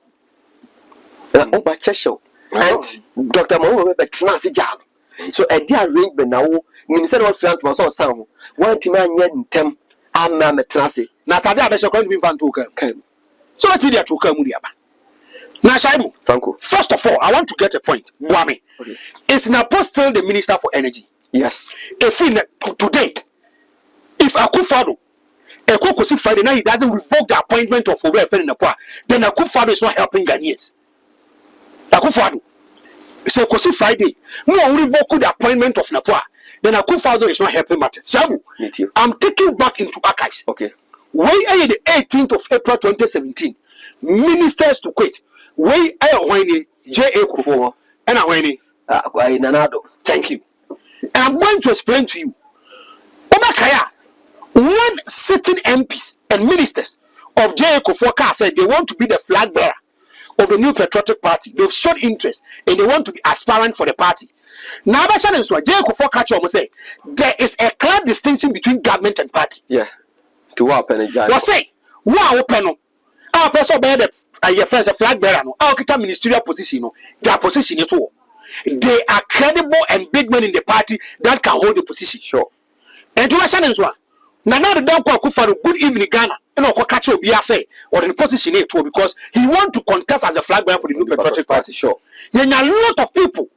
Over Cheshire. And Dr. Mo, but Snazzy Jab. So a dear ring, but now, Minister of France was all sound. One man yet in tem, I'm a Trassi. Natalia, I shall call me Van Tuka. So let's be there to come with you. Now, Shaibu, Franco. First of all, I want to get a point. Kwame. Okay. Is Napo still the Minister for Energy? Yes. If today, if Akufado, Ekokosi Friday now he doesn't revoke the appointment of Ovefe in Napo, then Akufado is not helping Ghanaians. Akufado. It's Ekokosi Friday. No revoke the appointment of Napo, then Akufado is not helping matters. Shabu, I'm taking back into archives. Okay. Way the 18th of April 2017, ministers to quit. Way when J.A. Kufo and when Nanado. Thank you. And I'm going to explain to you. Obakaya, one sitting MPs and ministers of J.A. Kufo said they want to be the flag bearer of the new patriotic party. They've shown interest and they want to be aspirant for the party. Now, J.A. Kufo almost say there is a clear distinction between government and party. Yeah. To open a what say? Wow, open. Our person bear the your friends a flag bearer. Our ministerial position, their position is all. they are credible and big men in the party that can hold the position. Sure. And to Russian as well. Now the Danko Kufaru, good evening, Ghana. And Oko Kacho Biase or in the position here because he want to contest as a flag bearer for the New Patriotic Party. Sure. Then a lot of people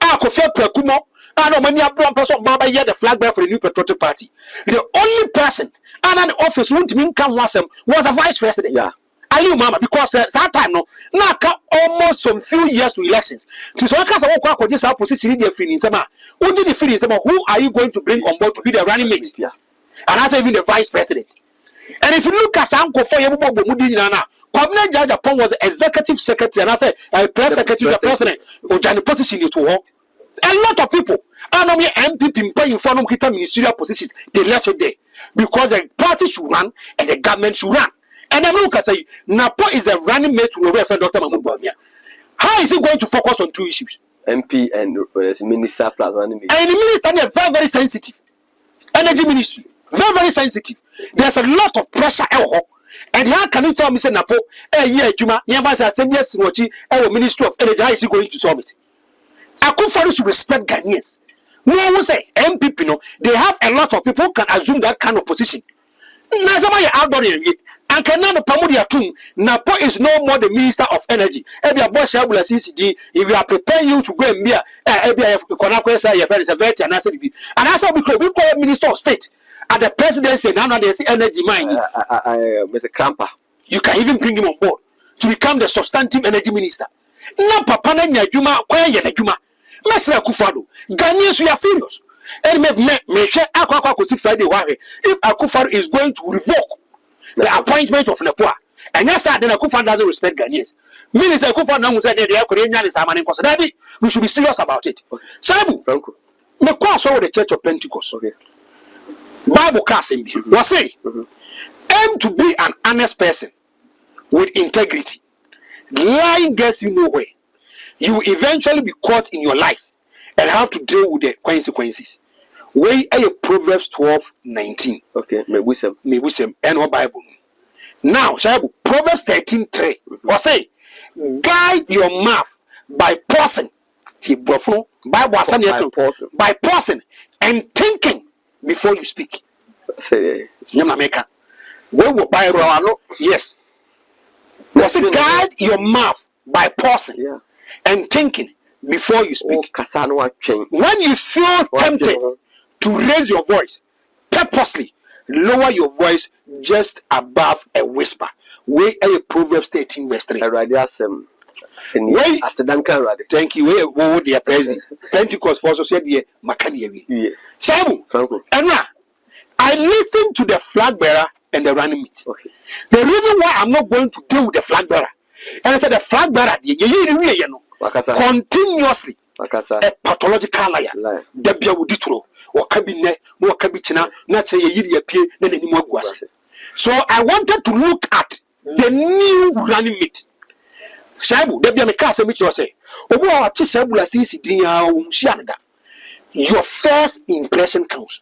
are Kofi Prekumo. I know many person Baba here the flag bearer for the New Patriotic Party. The only person and the office won't mean come was a vice president. Yeah. Are you mama? Because that time no now almost some few years to elections. To so case of this opposition in the feeling sama. Who did the feeling sama? Who are you going to bring on board to be the running mate? Yeah. And that's even the vice president. And if you look at Sanko for Yabubo Mudinana, Kwame Nkrumah was the executive secretary and I say press secretary the president or the position it to a lot of people. I know me MPP in front of kita ministerial positions, they left it there. Because the party should run and the government should run. And then look, I say, Napo is a running mate to Reverend Dr. Mahmoud Bawumia. How is he going to focus on two issues? MP and minister plus running mate. And the minister is very, very sensitive. Energy ministry, very, very sensitive. There's a lot of pressure. And how can you tell me, say, Napo, yeah, Juma, never say, yes, Ministry of Energy, how is he going to solve it? Akufo should respect Ghanaians. No one will say, MPP, no, they have a lot of people who can assume that kind of position. Nazama outdoor and cannot promote your Napo is no more the Minister of Energy. If your boss will CCD, if you are preparing you to go and be and also because we call Minister of State at the presidency now they see energy mine with a cramper. You can even bring him on board to become the substantive energy minister. Na papa na nyadwuma kwa ye nyadwuma. Mesra Akufo-Addo. Ghanaians we are serious. And me share akwa kosi Friday wahe. If Akufo-Addo is going to revoke the appointment of Napo, and yes, then Akufo-Addo doesn't respect Ghanaians. Minister Akufo-Addo said they are Korean is Amani Kosa. We should be serious about it. Sabu, me kwa so the Church of Pentecost. Okay. Bible casting was say aim to be an honest person with integrity. Lying gets you nowhere. You will eventually be caught in your lies and have to deal with the consequences. Where are Proverbs 12:19? Okay, me wisdom and our Bible. Now, Shabu, Proverbs 13:3. Or say, guide your mouth by pausing. By pausing and thinking before you speak. Say, where will buy yes. Was it guide your mouth by pausing and thinking before you speak? When you feel tempted to raise your voice, purposely lower your voice just above a whisper. Where are Proverbs 13:3? Thank you. Where dear president? Pentecost for society Makani. Sabu, and I listen to the flag bearer and the running mate. Okay. The reason why I'm not going to deal with the flag bearer, and I said the flag bearer, continuously a pathological liar. Debia Wuditro or cabinet, more cabichina, not say a year appear than any more guas. So I wanted to look at the new running mate. Shabu, Debia Mikasa, which was say, oh, Tisabula CC Shianda. Your first impression counts.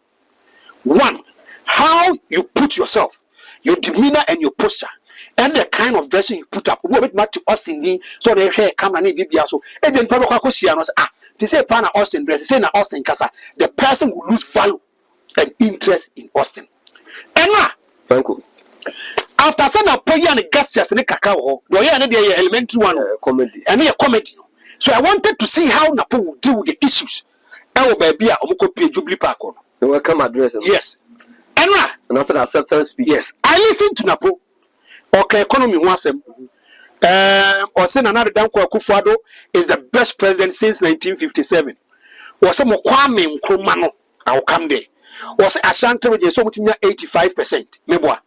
One, how you put yourself, your demeanor and your posture, and the kind of dressing you put up. What match Austin so they hair come and so and then Pablo they say Pana Austin dress, say na Austin Casa. The person will lose value and interest in Austin. And thank you. After saying Poya and Gassias and Cacao, the elementary one comedy and a comedy. So I wanted to see how Napo will deal with the issues. I baby Omukopi Jubilee Park on. The welcome address. Yes. And after acceptance speech. Yes. I listen to Napo. Okay, economy wants him. Or saying another Danko Akufo-Addo is the best president since 1957. Or some Kwame Nkrumah, I'll come there. Or say Asantehene'S so much 85%. Meboa.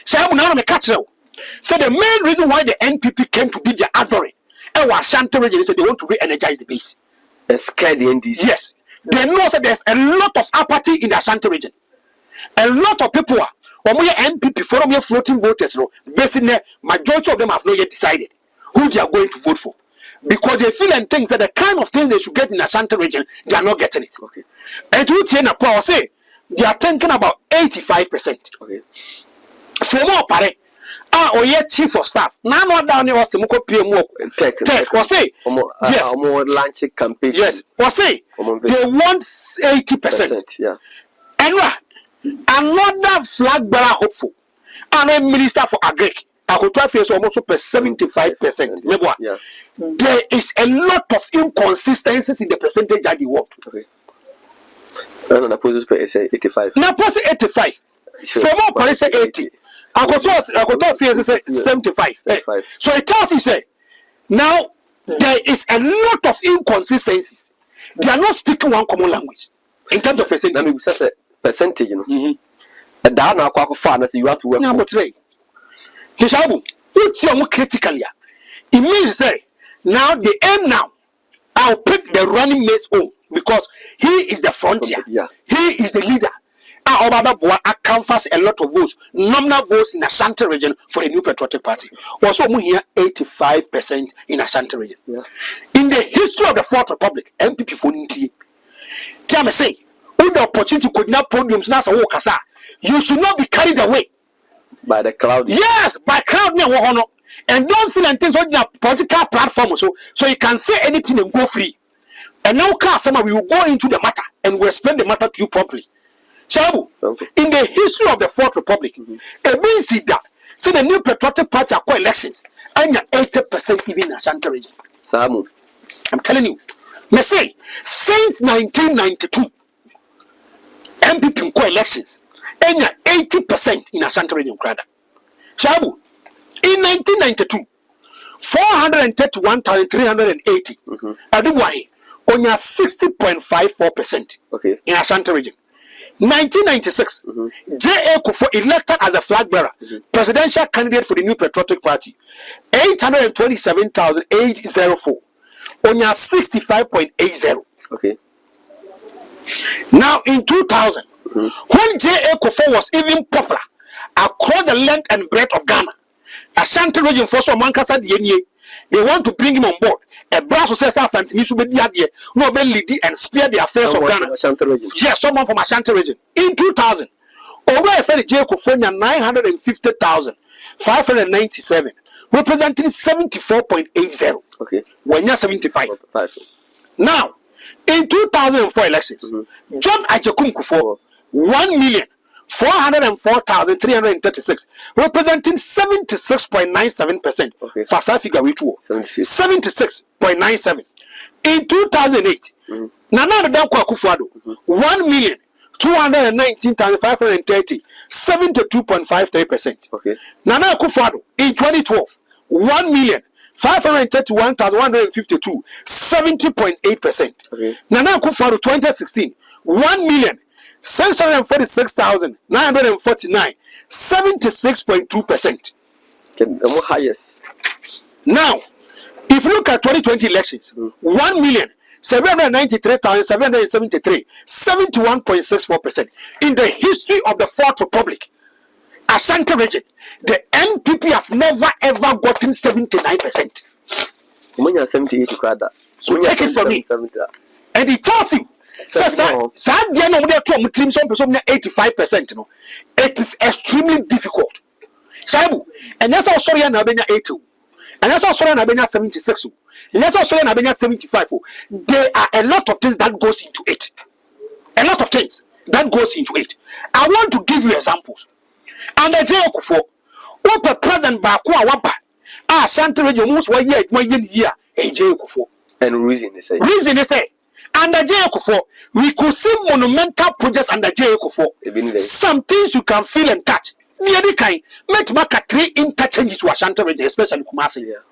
Say I'm now me catch now. So the main reason why the NPP came to do their adoring, and Asantehene'S said they want to re-energize the base. Scare the NDC. Yes. They know that there's a lot of apathy in the Ashanti region. A lot of people are NPP forum here floating voters. Basically, majority of them have not yet decided who they are going to vote for. Because they feel and think that the kind of things they should get in the Ashanti region, they are not getting it. Okay. And to Tiena Power say they are thinking about 85%. Okay. For more pare, chief of staff. Now no down here was the Moko PM tech. Was say yes. Launch campaign. Yes. Was say they want 80%. Yeah. And another flag bearer hopeful. And a minister for agric. I could try for almost 75%. Yeah. There is a lot of inconsistencies in the percentage that you want. Okay. No, Napo say 85. Napo say 85. From all police say 80. I could say 75. So it tells you say now there is a lot of inconsistencies. They are not speaking one common language in terms of percentage, you know. And that now you have to work. Now, but today, critically, it means say now the aim now. I'll pick the running mates home because he is the frontier. Yeah. He is the leader. I canvass a lot of votes, nominal votes in Asante region for the New Patriotic Party. Also, we hear 85% in Asante region. Yeah. In the history of the Fourth Republic, MPP for Ninti. Tell me, say, with the opportunity could not podiums now, you should not be carried away by the crowd. Yes, by crowd near Wohono. And don't feel until on your political platform so you can say anything and go free. And now, we will go into the matter and we'll explain the matter to you properly. Shabu, in the history of the Fourth Republic, it means that say the New Patriotic Party are elections and you're 80% even in Asante region. Samu, I'm telling you, me say since 1992, MPP elections and you're 80% in Asante region. Shabu, in 1992, 431,380. Aduwai, on your 60.54%. Okay. In Asante region. 1996, J.A. Kufo elected as a flag bearer, presidential candidate for the New Patriotic Party, 827,804, on your 65.80. Okay. Now in 2000, when J.A. Kufo was even popular across the length and breadth of Ghana, Ashanti region for some Mankasa DNA, they want to bring him on board. A brass says Asantehene'S will be there, no lead and spear the affairs of Ghana. Yes, someone from Ashanti region. In 2000, over a fairly Jacob 950,597, representing 74.80. Okay. When you're 75. Now, in 2004 elections, John Achekum Kufo 1,404,336, representing 76.97%. Okay. For South Africa, 76.97. In 2008, Nana Dankwa Kufuado 1,219,530, 72.53%. Okay. Nana Kufuado in 2012 1,531,152, 70.8%. Okay. Nana Kufuado 2016 1,646,949, 76.2%. The highest. Now, if you look at 2020 elections, 1,793,773, 71.64%. In the history of the Fourth Republic, Asante region, the NPP has never ever gotten 79%. So take it from me. And it tells you, 85%. No, it is extremely difficult. And that's also sorry, 80. And that's also 76. And that's also 75. There are a lot of things that goes into it. A lot of things that goes into it. I want to give you examples. And the J.A. Kufo, Opa President Bakua Wapa, Asante region most 1 year, 1 year, J.A. Kufo. And reason is say, under J.A. Kufo, we could see monumental projects under J.A. Kufo. Some things you can feel and touch. Nearly kind, make a 3 interchanges to Ashanti region, especially Kumasi. Yeah.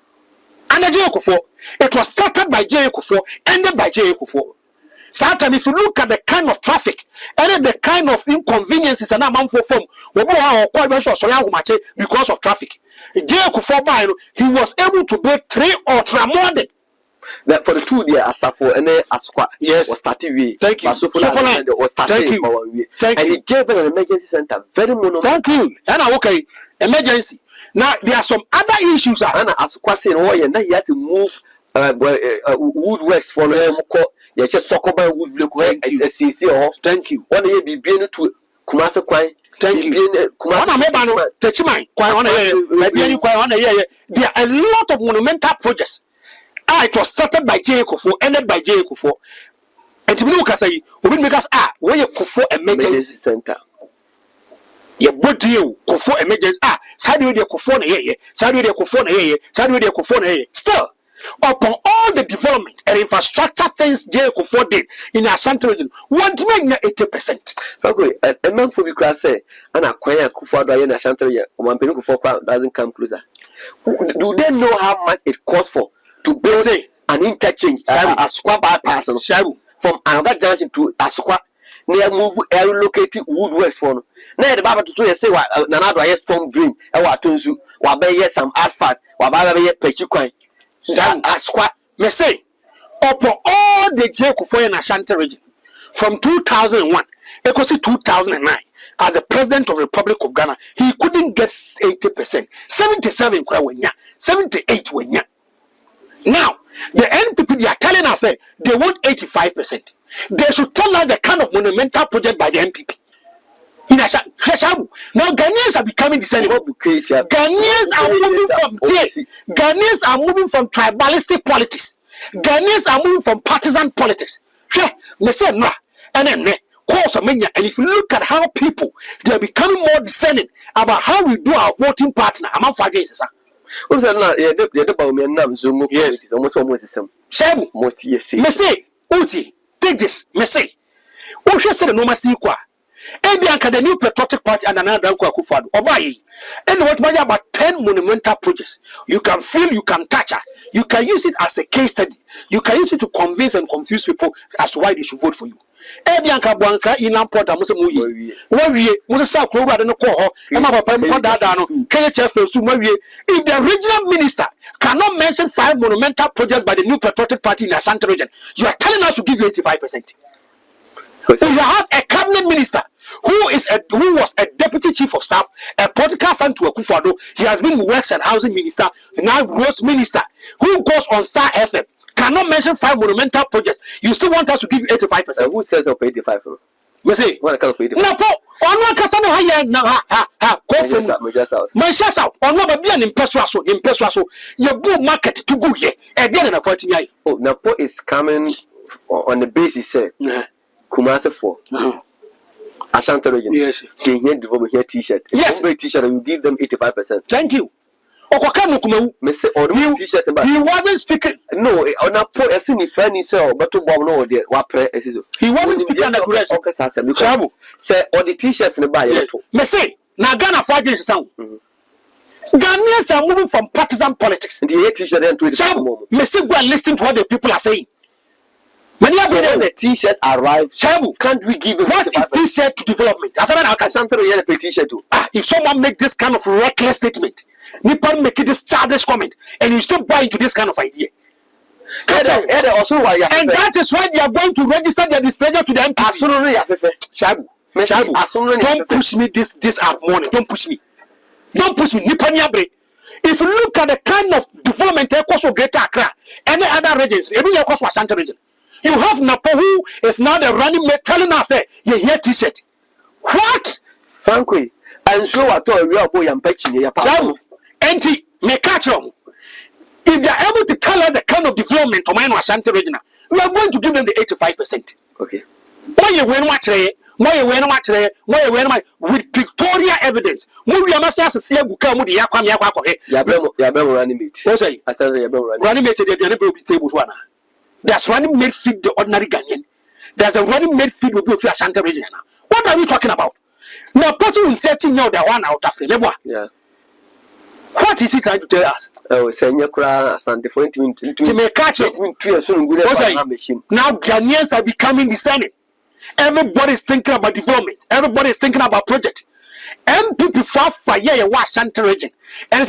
Under J.A. Kufo, it was started by J.A. Kufo, ended by J.A. Kufo. Sometimes if you look at the kind of traffic and the kind of inconveniences and amount for form, because of traffic, J.A. Kufo, he was able to build 3 ultra modern. That for the 2 years, Asafo and Asqua, yes, was started. Thank you. Thank you. Thank and you. he gave an emergency center very monotonous. Thank you. And okay, emergency. Now there are some other issues. And Asqua saying, oh, yeah, now he had to move woodworks for them. You just talk about wood. Thank you. Thank you. 1 year be being to Kumasa Kwai. Thank you. Kuna mebano techimai kwa wana ye kwa wana ye. There are a lot of monumental projects. It was started by J. Kufo, ended by J. Kufo. And to me, say, we make us where you Kufo emergency center. Your body, Kufo emergency side with your Kufo ye, side with your Kufo ye, side with your Kufo ye. Still, upon all the development and infrastructure things J. Kufo did in Ashanti region, what do you 80%? Okay, a man for you say, and acquire Kufo in Ashanti region, one penny Kufo doesn't come closer. Do they know how much it costs for to build an interchange, a square bypass from another junction to a square? Near move located woodworks for now. The Baba to say, Nanado, yes, storm dream, and what to you, while by some artifact, while by Pechuquine. A square may say, upon all the Jacob in Ashanti region from 2001, equals 2009. As the president of the Republic of Ghana, he couldn't get 80%. 77 78 wenya. Now, the NPP, they are telling us they want 85%. They should tell us the kind of monumental project by the NPP. Now, Ghanaians are becoming the same. Ghanaians are moving from Ghanaians are moving from tribalistic politics. Ghanaians are moving from partisan politics. And if you look at how people, they are becoming more discerning about how we do our voting partner among Fagis. Yes, almost the same. Messi, Uti, take this, Messi. Usha said no Masiqua. Ebianka, the new patriotic party, and another Kufad, Obayi. And what about 10 monumental projects? You can feel, you can touch her. You can use it as a case study. You can use it to convince and confuse people as to why they should vote for you. Ebianka Blanca in Lamport, Musamuyi. Musa Kroba and Koho, and my papa Dadano, KHF to Marie. If the regional minister cannot mention 5 monumental projects by the new patriotic party in the Ashanti region, you are telling us to give you 85%. So you have a cabinet minister who was a deputy chief of staff, a political son to Akufo-Addo. He has been works and housing minister, now roads minister, who goes on Star FM. Cannot mention 5 monumental projects. You still want us to give you 85%? Who says up 85? You say, what kind of 85? Napo, on one Casano Haya, go from Manchester South, on one Babian in Peswaso, your book market to go here, again in a party. Oh, Napo is coming on the basis, Kumasi for Ashanti region. Yes, they develop here T-shirt. Yes, T-shirt, and you give them 85%. Thank you. He wasn't speaking. No, on a poor as in friendly so, but to bomb no, what prayer is. He wasn't speaking on the correction. Say, or the T-shirts in the buy. Me say, now Ghana 5 years sound. Ghanaians are moving from partisan politics. The T-shirt then to the me say, go and listen to what the people are saying. When the T-shirts arrive, Shabu, can't we give what is T-shirt to development? As I can the T-shirt too. If someone make this kind of reckless statement, Nippon make this childish comment, and you still buy into this kind of idea. And that is why they are going to register their displeasure to the MP. Shabu, don't push me this morning. Don't push me. Don't push me. Nippon Yabre. If you look at the kind of development across Greater Accra, any other regions, even across Ashanti region, you have Napo, who is now the running mate telling us, you hear T-shirt. What? Frankly, I'm sure I told you about your patching your power. Anti, me catch them. If they are able to tell us the kind of development of my Ashanti region, we are going to give them the 85%. Okay. Why you win what today? Why you win what today? Why you win my with pictorial evidence? We must ask to see a book with the Yakwam Yakwa. Yabel running mate. What's I said, running mate, they're going to be tables one. There's running mate feed the ordinary Ghanaian. There's a running mate feed with the Ashanti region. What are we talking about? Now, person will setting out the one out of the yeah. What is he trying to tell us? Oh, say you cry, Asante to make catch it. Now, Ghanaians are becoming discerning. Everybody is thinking about development. Everybody is thinking about project. MPP for Ashanti region. And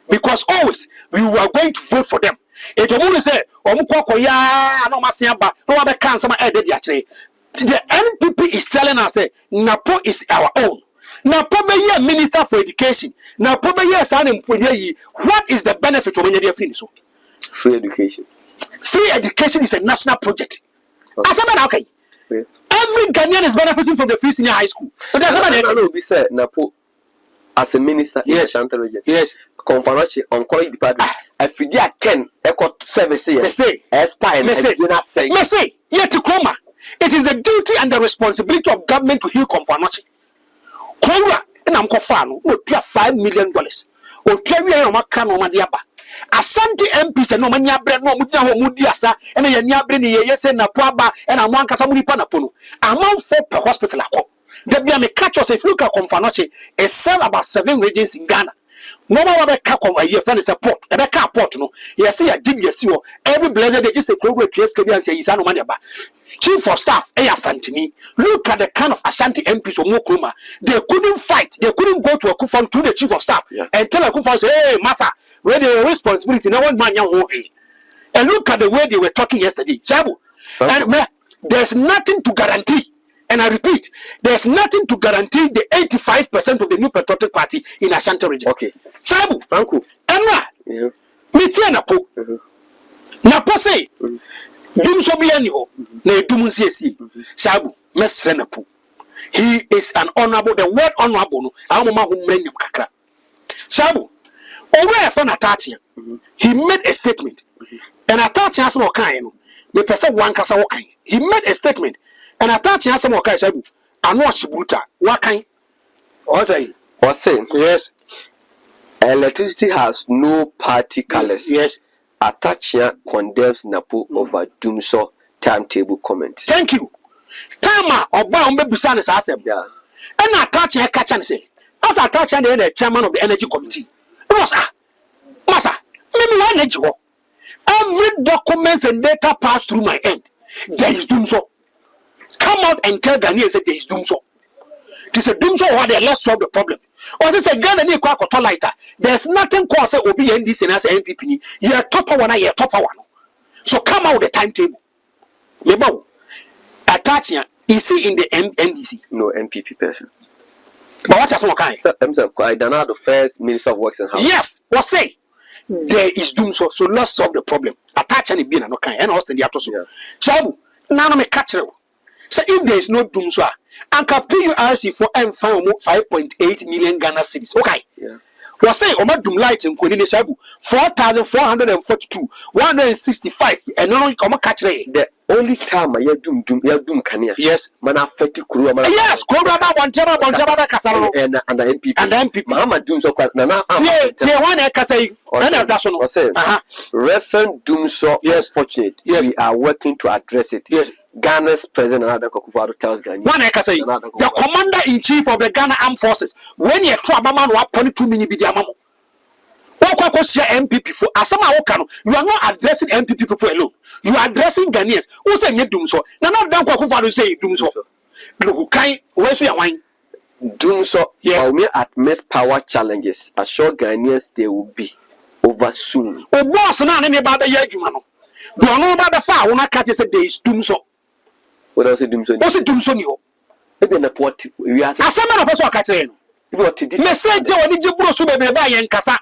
because always we were going to vote for them. It will say, the NPP is telling us Napo is our own. Napo be a minister for education. Napo be a son. What is the benefit of any free education? Free education is a national project. Okay. Every Ghanaian is benefiting from the free senior high school. But that's what I know. We said Napo as a minister in the Ashanti region. Yes. Confirmation on quality department. If you can echo service here, say, yet to Kroma. It is the duty and the responsibility of government to heal Confanochi. Kroma, and I'm Kofano, would drop $5 million. Or carry on my canoe, Madiaba. Asante MPs and no mania bread, no mudiasa, and a nyabrini, yes, and a paba, and a one casamuni panapono. Amount for per hospital. There be a catch us if you look at Confanochi, a serve about 7 regions in Ghana. No matter a year friend is a port, a car port, no. Yes, I did yes, you every blessed they just a club with PSK and say, Isano Maniaba. Chief of staff, Asantini. Look at the kind of Ashanti MPs or Mokruma. They couldn't fight, they couldn't go to a Kufan to the chief of staff and tell a Kufan, hey, Massa, where the responsibility, no one man, and look at the way they were talking yesterday. Chabu, and there's nothing to guarantee. And I repeat, there's nothing to guarantee the 85% of the new patriotic party in Ashanti region. Okay. Sabu, Franco. Emma, Mitia Napo. Napo say, Dum Sobianiho, Ne Dum CSC. Sabu, Mestre Napo. He is an honorable, the word honorable, Alma who made him kakra. Sabu, over from Atachia, he made a statement. And Atachia has no kind, me person one casa walking. He made a statement. And I thought you had some more guys. I know Shibuta. What kind? What's saying? Yes. Electricity has no party colors. Yes. Atachia condemns Napo over Dumso timetable comment. Thank you. Tama or Baumbe Busan is asked. Yeah. And Atachia catch and say, as Atachia the chairman of the energy committee. Massa, maybe one energy. Every documents and data pass through my end. There is Dumso. Come out and tell Ghanaians that there is Dumso. This is a Dumso or they let's solve the problem. Or this is a Ghana near Quacoto lighter. There's nothing cause OBNDC and as MPP. You're top one, you're top one. So come out the timetable. Lebo, Atachia, is he in the NDC? No MPP person. But what has one kind? I don't know the first Minister of Works and Housing. Yes, what say? There is Dumso, so let's solve the problem. Attach any being no kind, and Austin the Atoso. So, now I'm a catcher. So if there is no Dumso, and can PURC for M5.8 million Ghana cedis. Okay. Yeah. What say Oma Dum light in Kwenine Sabu 4,442, 165, and no come catch the only time I doom Kania. Yes, man affected Kuru. Yes, Kuraba Bonjaba Casaro and the MPP. And the MPP. Mama doom so quite Nana. One Casay, and that's all. Recent doom so fortunate. Yes, we are working to address it. Yes. Ghana's president Anadan Akufo-Addo tells Ghanaians. One I can say, the commander-in-chief of the Ghana Armed Forces, when you try man wa 22 minutes video mamo. What share MPP for? As some you are not addressing MPP people alone. You are addressing Ghanaians. Who say you doom so? Now not done Akufo-Addo say doom so. Look, kind where's your wine? Doom so. Yes. We admit power challenges. Assure Ghanaians they will be over soon. Oh, boss, now any about the year you know. Don't know about the far when I catch say there is doom so. What else is Dumso? What's it Dumso? Maybe the port. We are as a man of us are catching. Message when you bro so baby and kasa.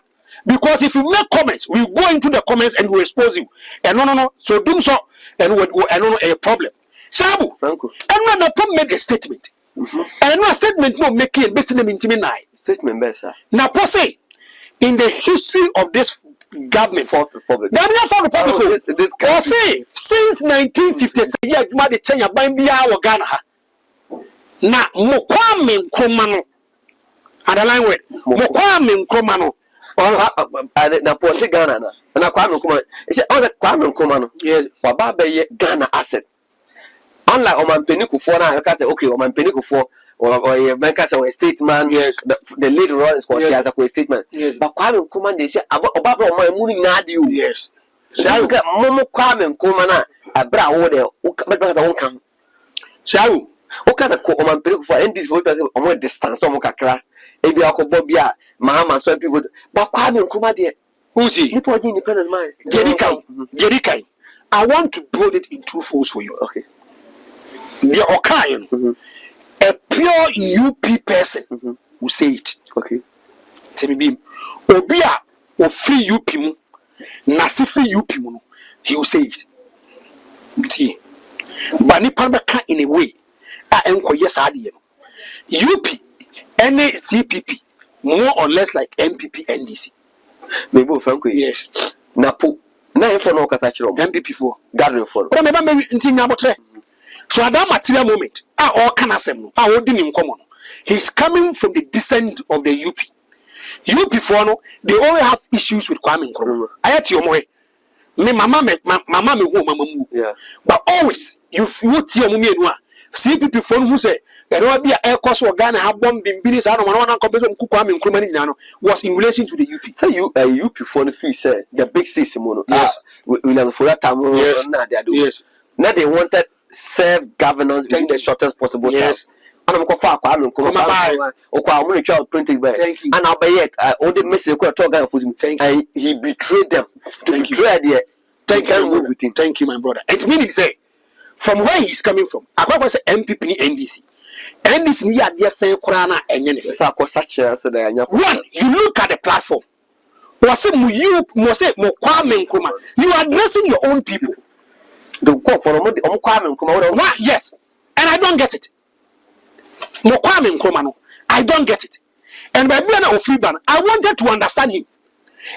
Because if you make comments, we go into the comments and we expose you. And no. So Dumso and a problem. Shabu, Franco. And when the problem made a statement. And no statement no making based on the statement better. Now, per se, in the history of this government, Fourth Republic. Since 1956, yeah, the China Bambia or Ghana. Na Kwame Nkrumah, underline word. Kwame Nkrumah, or Napo Ghana, and Kwame Nkrumah. It's all the Kwame Nkrumah. Yes, Wababe Ghana asset. Unlike Oman Peniku for now, you can say, okay, Oman Peniku for. Or a banker or a statement, yes, the lead role is called as a statement. Yes. But Kwame Nkrumah, they say about my moving Nadu. Yes. So I got Momo Kwame Nkrumah, a bra order, but I don't come. So, okay, the Oman Perico for ending for a more distance, some Kakra, Ebi Akobobia, Mahama, so people, but Kwame Nkrumah, dear, who's he? You put independent mind. Jerikai, I want to build it in two folds for you. Okay. The Okayan. A pure UP person will say it. Okay. Tell me, Obia or free UP mu, Nasi free UP mu, he will say it. But nipa bɛka in a way a ɛnkɔ yes adi no. UP any CPP more or less like MPP NDC. Maybe Franco. Yes. Napo. Na if no kata chiro. MPP for gathering for. But maybe nti nyabotre. So at that material moment, all can asem no. Odi in common. He's coming from the descent of the UP. UP for no, they only have issues with Kwame Nkrumah. Ayati omoe. Me mama me who mama mu. Yeah. But always you tie mu enu a CPP for who say there will be a air cost or Ghana have bomb been business. I don't want to compare some Kwame Nkrumah was in relation to the UP. So you UP for the fee say the big system mono. Yes. We have for that time. Yes. Now they wanted serve governance in the shortest possible time. Yes. And I'm going to Kwame Nkrumah. I'm going to print by. And I'll be all the message and he betrayed them. Thank you. Thank you, my brother. It means say from where he's coming from. I can't say MPP ni NDC. NDC ni adia say Kurana and Yennefe. One, you look at the platform. Kwame Nkrumah. You are addressing your own people. The call for Kwame Nkrumah. Yes, and I don't get it. Kwame Nkrumah, I don't get it. And by being a free ban, I wanted to understand him.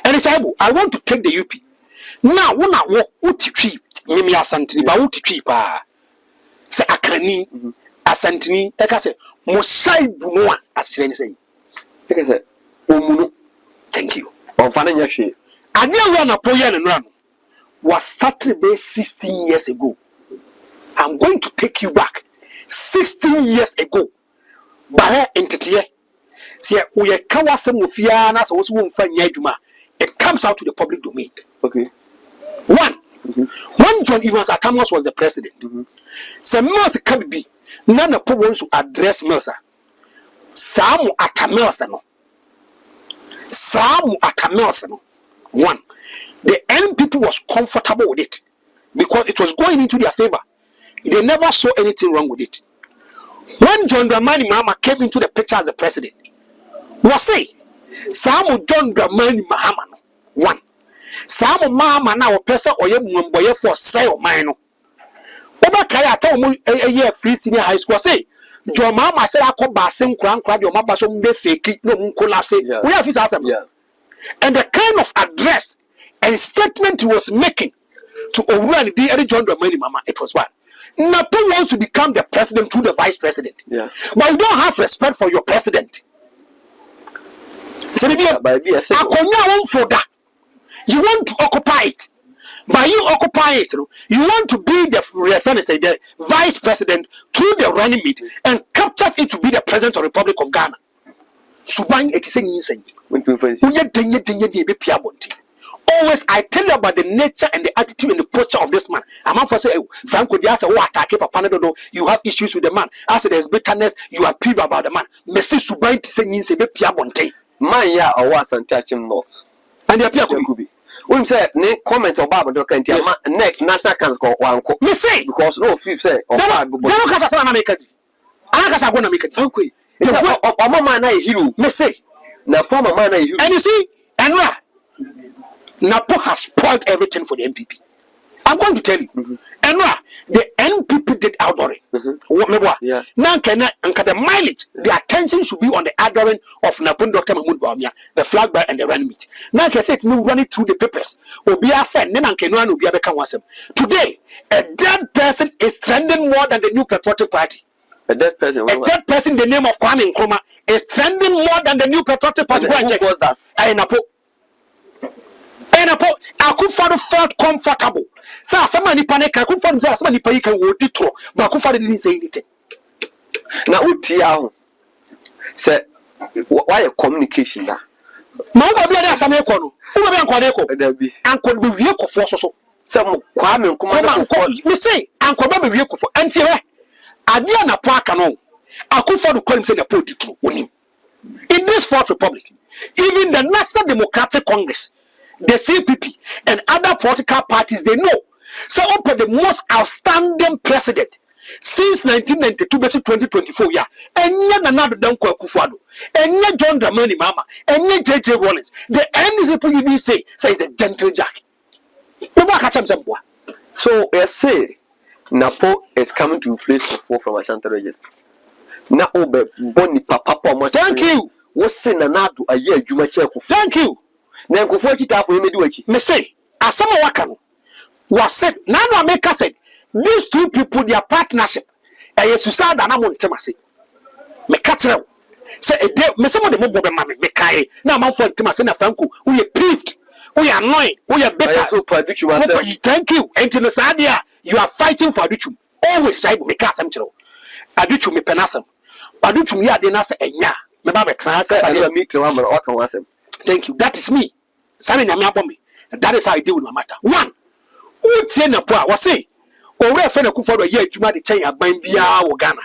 And he said, I want to take the UP. Now, when I walk, what to treat me, Asantini, but what to treat, say, Akani, Asantini, like I say, Mosai Bunoa, as Chinese say. Like I said, Umuno, thank you. On Fanayashi. I didn't run a poem and run. Was started 16 years ago. I'm going to take you back 16 years ago. By entity. See, we are Kawasam of Fiana, so won't find Yajuma. It comes out to the public domain. Okay. One, when John Evans Atamas was the president, some Mercy can be none of wants to address Mercer. Samu Atamelson. One, the NPP was comfortable with it because it was going into their favor. They never saw anything wrong with it. When John Dramani Mahama came into the picture as the president, was say, Samu John Dramani Mahama. One, Samu Mahama now person or boy for sale mine. Oba Kaya told me a year free senior high school say, John Mahama said, I call Basim Crank, your mama some be fake, no collapse. We have his answer. And the kind of address and statement he was making to Owurani the John Dramani Mahama, it was one. Napo wants to become the president through the vice president. Yeah. But you don't have respect for your president. You want to occupy it. By you occupy it, you want to be the vice president through the running mate and captures it to be the president of the Republic of Ghana. Subang it is insane. Always, I tell you about the nature and the attitude and the posture of this man. A man for say, Franco Diaz, attack Papa, you have issues with the man. I said there's bitterness, you are peeved about the man. Messi Subai to say, Pia Bonte. Man, ya, or was and touch him not. And the Pia could be. We say, comment or Baba, neck, Nasa can go one. Me say, because no fifth say, or don't make it. I want to make it. Franco. Mama, you, me say, now, Pama, man, you. And you see, and Napo has spoiled everything for the NPP. I'm going to tell you. And the NPP did outdooring. Now, the mileage, the attention should be on the outdooring of Napo Dr. Mahmoud Bawumia, the flag bearer and the running meet. Now, can say it's no running through the papers. Obi a friend, then can run Obi a become wasem. Today, a dead person is trending more than the New Patriotic Party. A dead person, the name of Kwame Nkrumah is trending more than the New Patriotic Party. Who was that? Napo. And Akufo felt comfortable. So somebody panic. Akufo said somebody panic and would detro. But Akufo didn't say anything. Now, Utiao said, why a communication now? Mama be there some ekono. Who be anko Anko be wie kofo so. Some Kwame Nkrumah. Me say anko be wie kofo. Enti we ade na po aka no. Akufo do claim say na po detro onim. In this Fourth Republic, even the National Democratic Congress, the CPP and other political parties, they know. So open the most outstanding president since 1992 to 2024. Yeah, and yet another Danko Akufo-Addo, and yet John Dramani Mahama, and yet JJ Rawlings. The NDC even say it's a gentle jack. So I say Napo is coming to replace Kufuor from Ashanti region. Na obe boni papa mo. Thank you. What say Nanado a year Juma Kufuor. Thank you. Then Kufuor kita for him do echi. Me say asama waka was said Nana America said these two people their partnership suicide na mo ntemase. Me catch them. Say a day me some of them go be ma me kai na man for ntemase na Franco we peeved. We are annoyed. We are better. Thank you. And in the Sadia, you are fighting for Aduchum. Always I make us some channel. Aduchum me penasam. Aduchum ya denasa enya. Me ba thank you. That is me. Sani nyame abome. That is how I deal with my matter. One. Who tie na po a wo say. O we fe na Kufuor do ye adwuma de chen aban bia wo Ghana.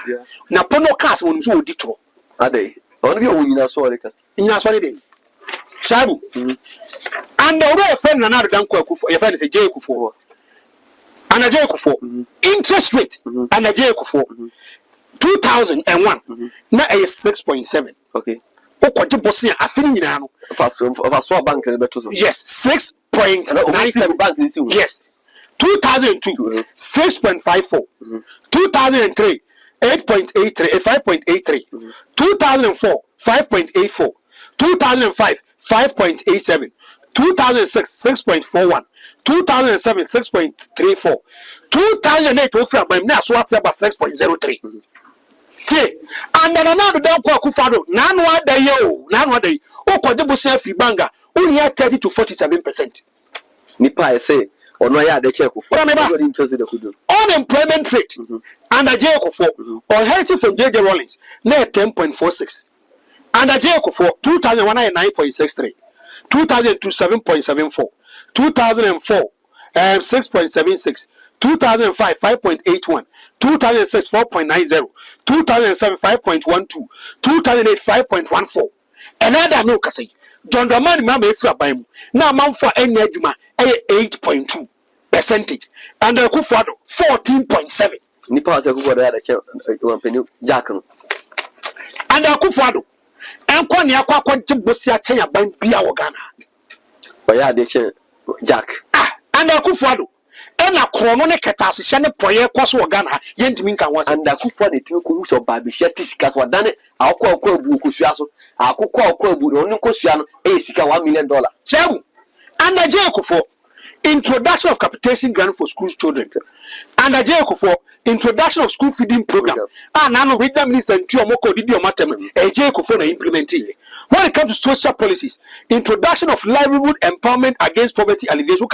Na po no cars won so odi tro. Ade. On bi o nyina so ore ka. Nyina so de. Shabu. And the way friend Nana Danko Kufuor, your friend is a J Kufuor. And a J Kufuor. Interest rate and a J Kufuor. 2001. Now a 6.7. Okay. Okoje bosia afini nyina no. Of bank yes, 6.97 bank. Yes. 2002 6.54. 2003 8.83 5.83. 2004 5.84. 2005 5.87, 2006 6.41, 2007 6.34, 2008 offer by now so about 6.03. See, and then another don't call Kufado, none one day, oh, Kodabusia free banga, only 30 to 47%. Nipa say, or no, yeah, the check for unemployment rate and a jail for or healthy from JJ Rollins, near 10.46. And a jail for 2001 9.63, 2002 7.74, 2004 6.76, 2005 5.81, 2006 4.90, 2007 5.12, 2008 5.14. And I don't know say John Dramani Mama Efra now man for any eduma 8.2%, and the Kufuor 14.7. Nipa say Kufuor the check Jack and the Kufuor and Kwani akwa Bosia Chenya ban bia wo Ghana. Oya de che Jack. And Kufuor and a chrono ne ketase hye proye kwaso wo Ghana yentimi nkan wose. And Kufuor de timi ko hu so ba bi hye tisika so dane akwa abu kosua so. Akwa abu no ne kosua no sika $1 million. Chebu. And the Kufuor introduction of capitation grant for school children. And the Kufuor introduction of school feeding program. Now regional minister Ntiomoko did your matter. Kufuor na implementing. When it comes to social policies, introduction of livelihood empowerment against poverty alleviation.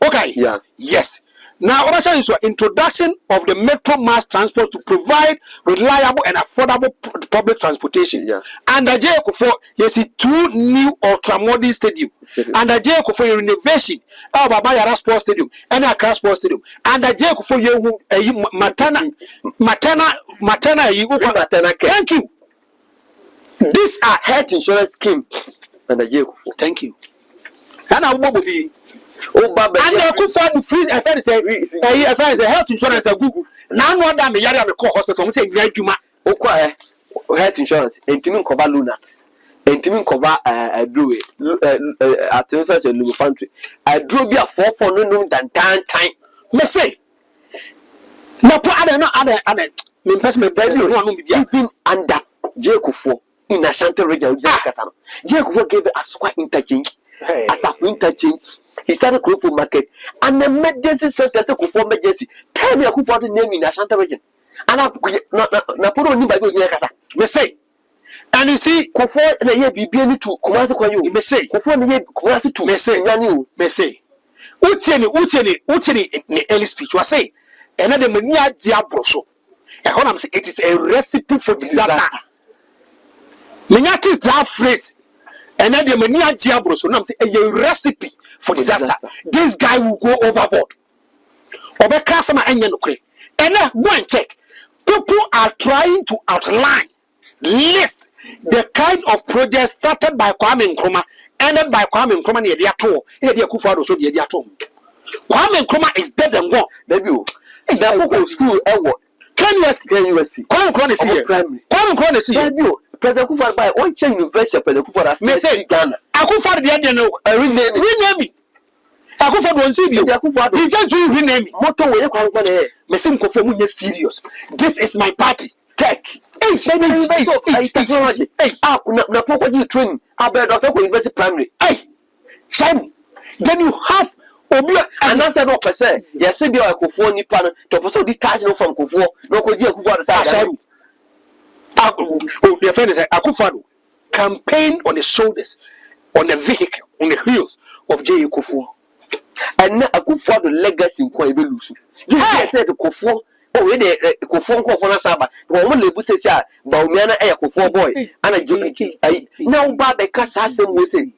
Okay. Yeah. Yes. Now, also is introduction of the metro mass transport to provide reliable and affordable public transportation. Yeah. And the Kufuor, you see 2 new ultramodern stadium. And the Kufuor renovation of Babayara Sports Stadium and Accra Sports Stadium. And the Kufuor matana. Thank you. These are health insurance scheme. And the Kufuor. Thank you. And I will be. Oh, Baba, and the Kufuor the free affairs say health insurance a Google. Now no that me yare me call hospital we say adwuma okwa health insurance entimin cover lunat entimin cover adrowe attention say lugu factory adro bia 44 no dan tan me say Napo ada me person me baby no bibia even under Kufuor in Ashanti region Kufuor gave us quite interchange as a interchange. He started Kufuor market and emergency center to Kufuor emergency. Tell me Kufuor the name in Ashanti region. And I put on by Kasa. Me say. And you see, Kufuor na ye bibia ni to Kumasi kwa you. Me say. Kufuor na ye Kumasi to. Me say. Yani me say. Utieni ni early speech. Was say. And then the mania diabroso. And when I'm saying it is a recipe for disaster. Mania that phrase. And then the mania diabroso. Now I'm saying a recipe for disaster. This guy will go overboard. And now go and check. People are trying to outline, list the kind of projects started by Kwame Nkrumah, ended by Kwame Nkrumah near their tour. Kwame Nkrumah is dead and gone. Baby, that school University. Kwame Nkrumah is here. Kwame Nkrumah is here. President Kufuor by one chain university President Kufuor as me say Ghana. Kufuor the no rename. Akufo don't see you. He just do rename me. Moto we kwa ngwane. Me say nkofo mu serious. This is my party. Tech. Hey, technology. Hey, na poko ji training. Abe doctor ko university primary. Hey, Shaibu. Then you have obi and answer no person. Yes, say be akofo nipa no. To person di touch no from kofo. No ko ji akofo the side. Shaibu. The friend is Akufo campaign on the shoulders, on the vehicle, on the wheels of J. Akufo. And now Akufo the legacy in Kwa Ibelusu. You said the Kofo. Oh, we the Kofo Kofo Saba. One lebu says, Baumiana a Kofo boy. And a joke. Now, Baba Casasem will say,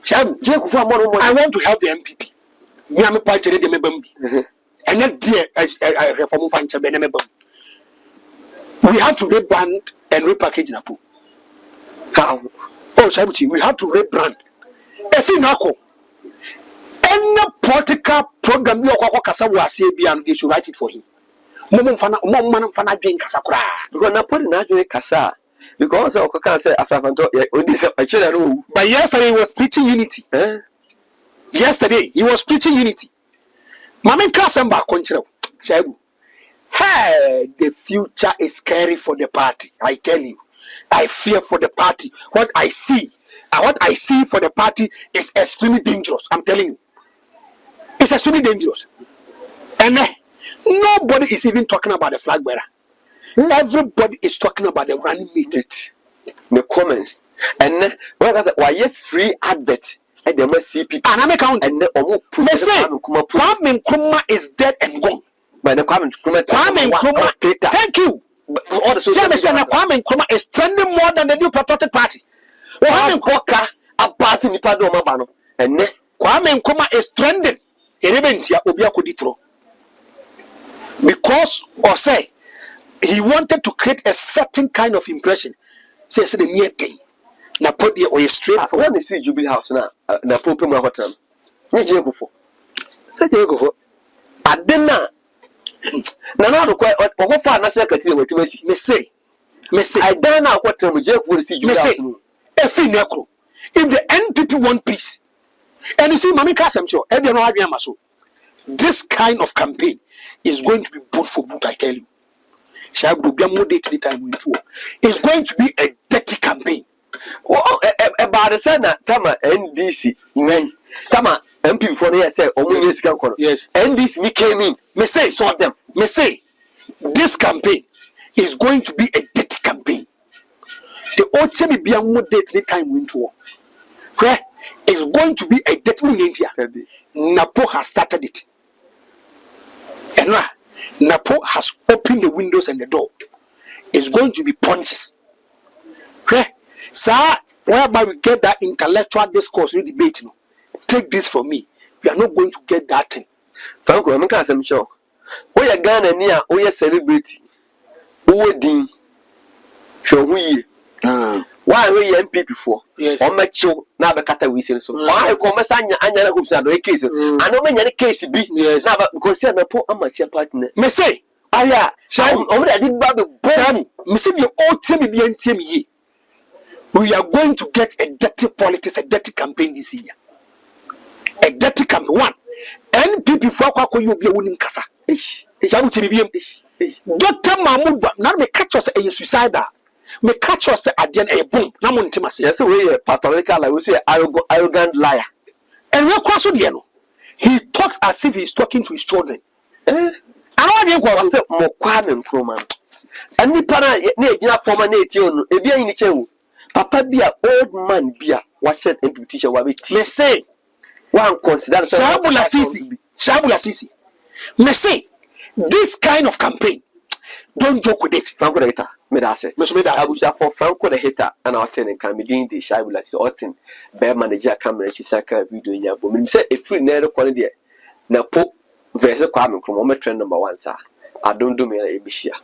Sham, Jacob, I want to help the MPP. Me, I'm a party of the Mebumbi. And not dear, I reform Fancha Benemebum. We have to rebrand and repackage Napo. How? Oh, Shabuchi, we have to rebrand. If you know, any political program you are Kasa will say, they should write it for him. Mom Fana drink Kasakura. Because Napo not doing Kasa. Because I can't say, but yesterday he was preaching unity. Yesterday he was preaching unity. Mamin Kasamba Control. Shabu. Hey, the future is scary for the party. I tell you, I fear for the party. What I see for the party is extremely dangerous. I'm telling you, it's extremely dangerous. And nobody is even talking about the flag bearer. Everybody is talking about the running mate. The comments and why you free advert and they must see people. And I'm accounting. And they say Kwame Nkrumah is dead and gone. By the Kwame Nkrumah, thank you. All the social media. Kwame Nkrumah is trending more than the new patriotic party. Kwame Nkrumah a party ni pado mabano. And Kwame Nkrumah is trending. Erebentia obia koditro. Because or say he wanted to create a certain kind of impression. Say the near thing. Na put the way straight. I want to see Jubilee House now. Na pope mo hotel. Ni je go for. Say je go for. Adena na na do kwa okofa na secretary wetimasi me say I don't know what time je go see Jubilee House. Efi nekro. If the NPP want peace. And you see Mami Kasemcho, e dey no adwen maso. This kind of campaign is going to be boot for boot, I tell you. Shabu be more day to the time we do. It's going to be a dirty campaign. Oh, about the same tama NDC ngai tama MP for the say omunye sika kono. Yes, NDC came in. Me say saw them. Me say this campaign is going to be a dirty campaign. The otemi be more day to the time we do. Where is going to be a dirty in India. Napo has started it. And now Napo has opened the windows and the door. It's going to be punches. Where sir, whereby we get that intellectual discourse in debate, no. Take this from me. We are not going to get that thing. Franco, I'm not sure. We are Ghana near, we are celebrity. Who din? Show we. Why are we MP before? Yes. Or make sure now the kata we say so. Why come Sanya Anya hoops and no case? I know many case be. Yes. Now because you are a poor amateur partner. Me say, Aya, Sham, only I did bad the bomb. Me say the old team be and team ye. We are going to get a dirty politics, a dirty campaign this year. A dirty campaign. One. NPP for Kwako you be a winning kasa. Dr. Mahmoud, now me catch us a suicide. Me catch us at the end a boom. Now intimacy. Yes, we are pathological, like we say, arrogant liar. And we're cross with you. He talks as if he's talking to his children. I don't know what I said. More Kwame Nkrumah. And me pana near former nation, a beer in the chair. Papa be a old man beer. What said into teacher? What we say. One consider Shabula Sisi. Me say this kind of campaign. Don't joke with it. Franco the hater. Me da say. I wish for Franco the hater and our ten can be doing the Shabula Austin. Bear manager camera chisaka video in your boom. Say a free nero quality. Napo versus Kwame Nkrumah trend number 1 sir. I don't do me a bishia.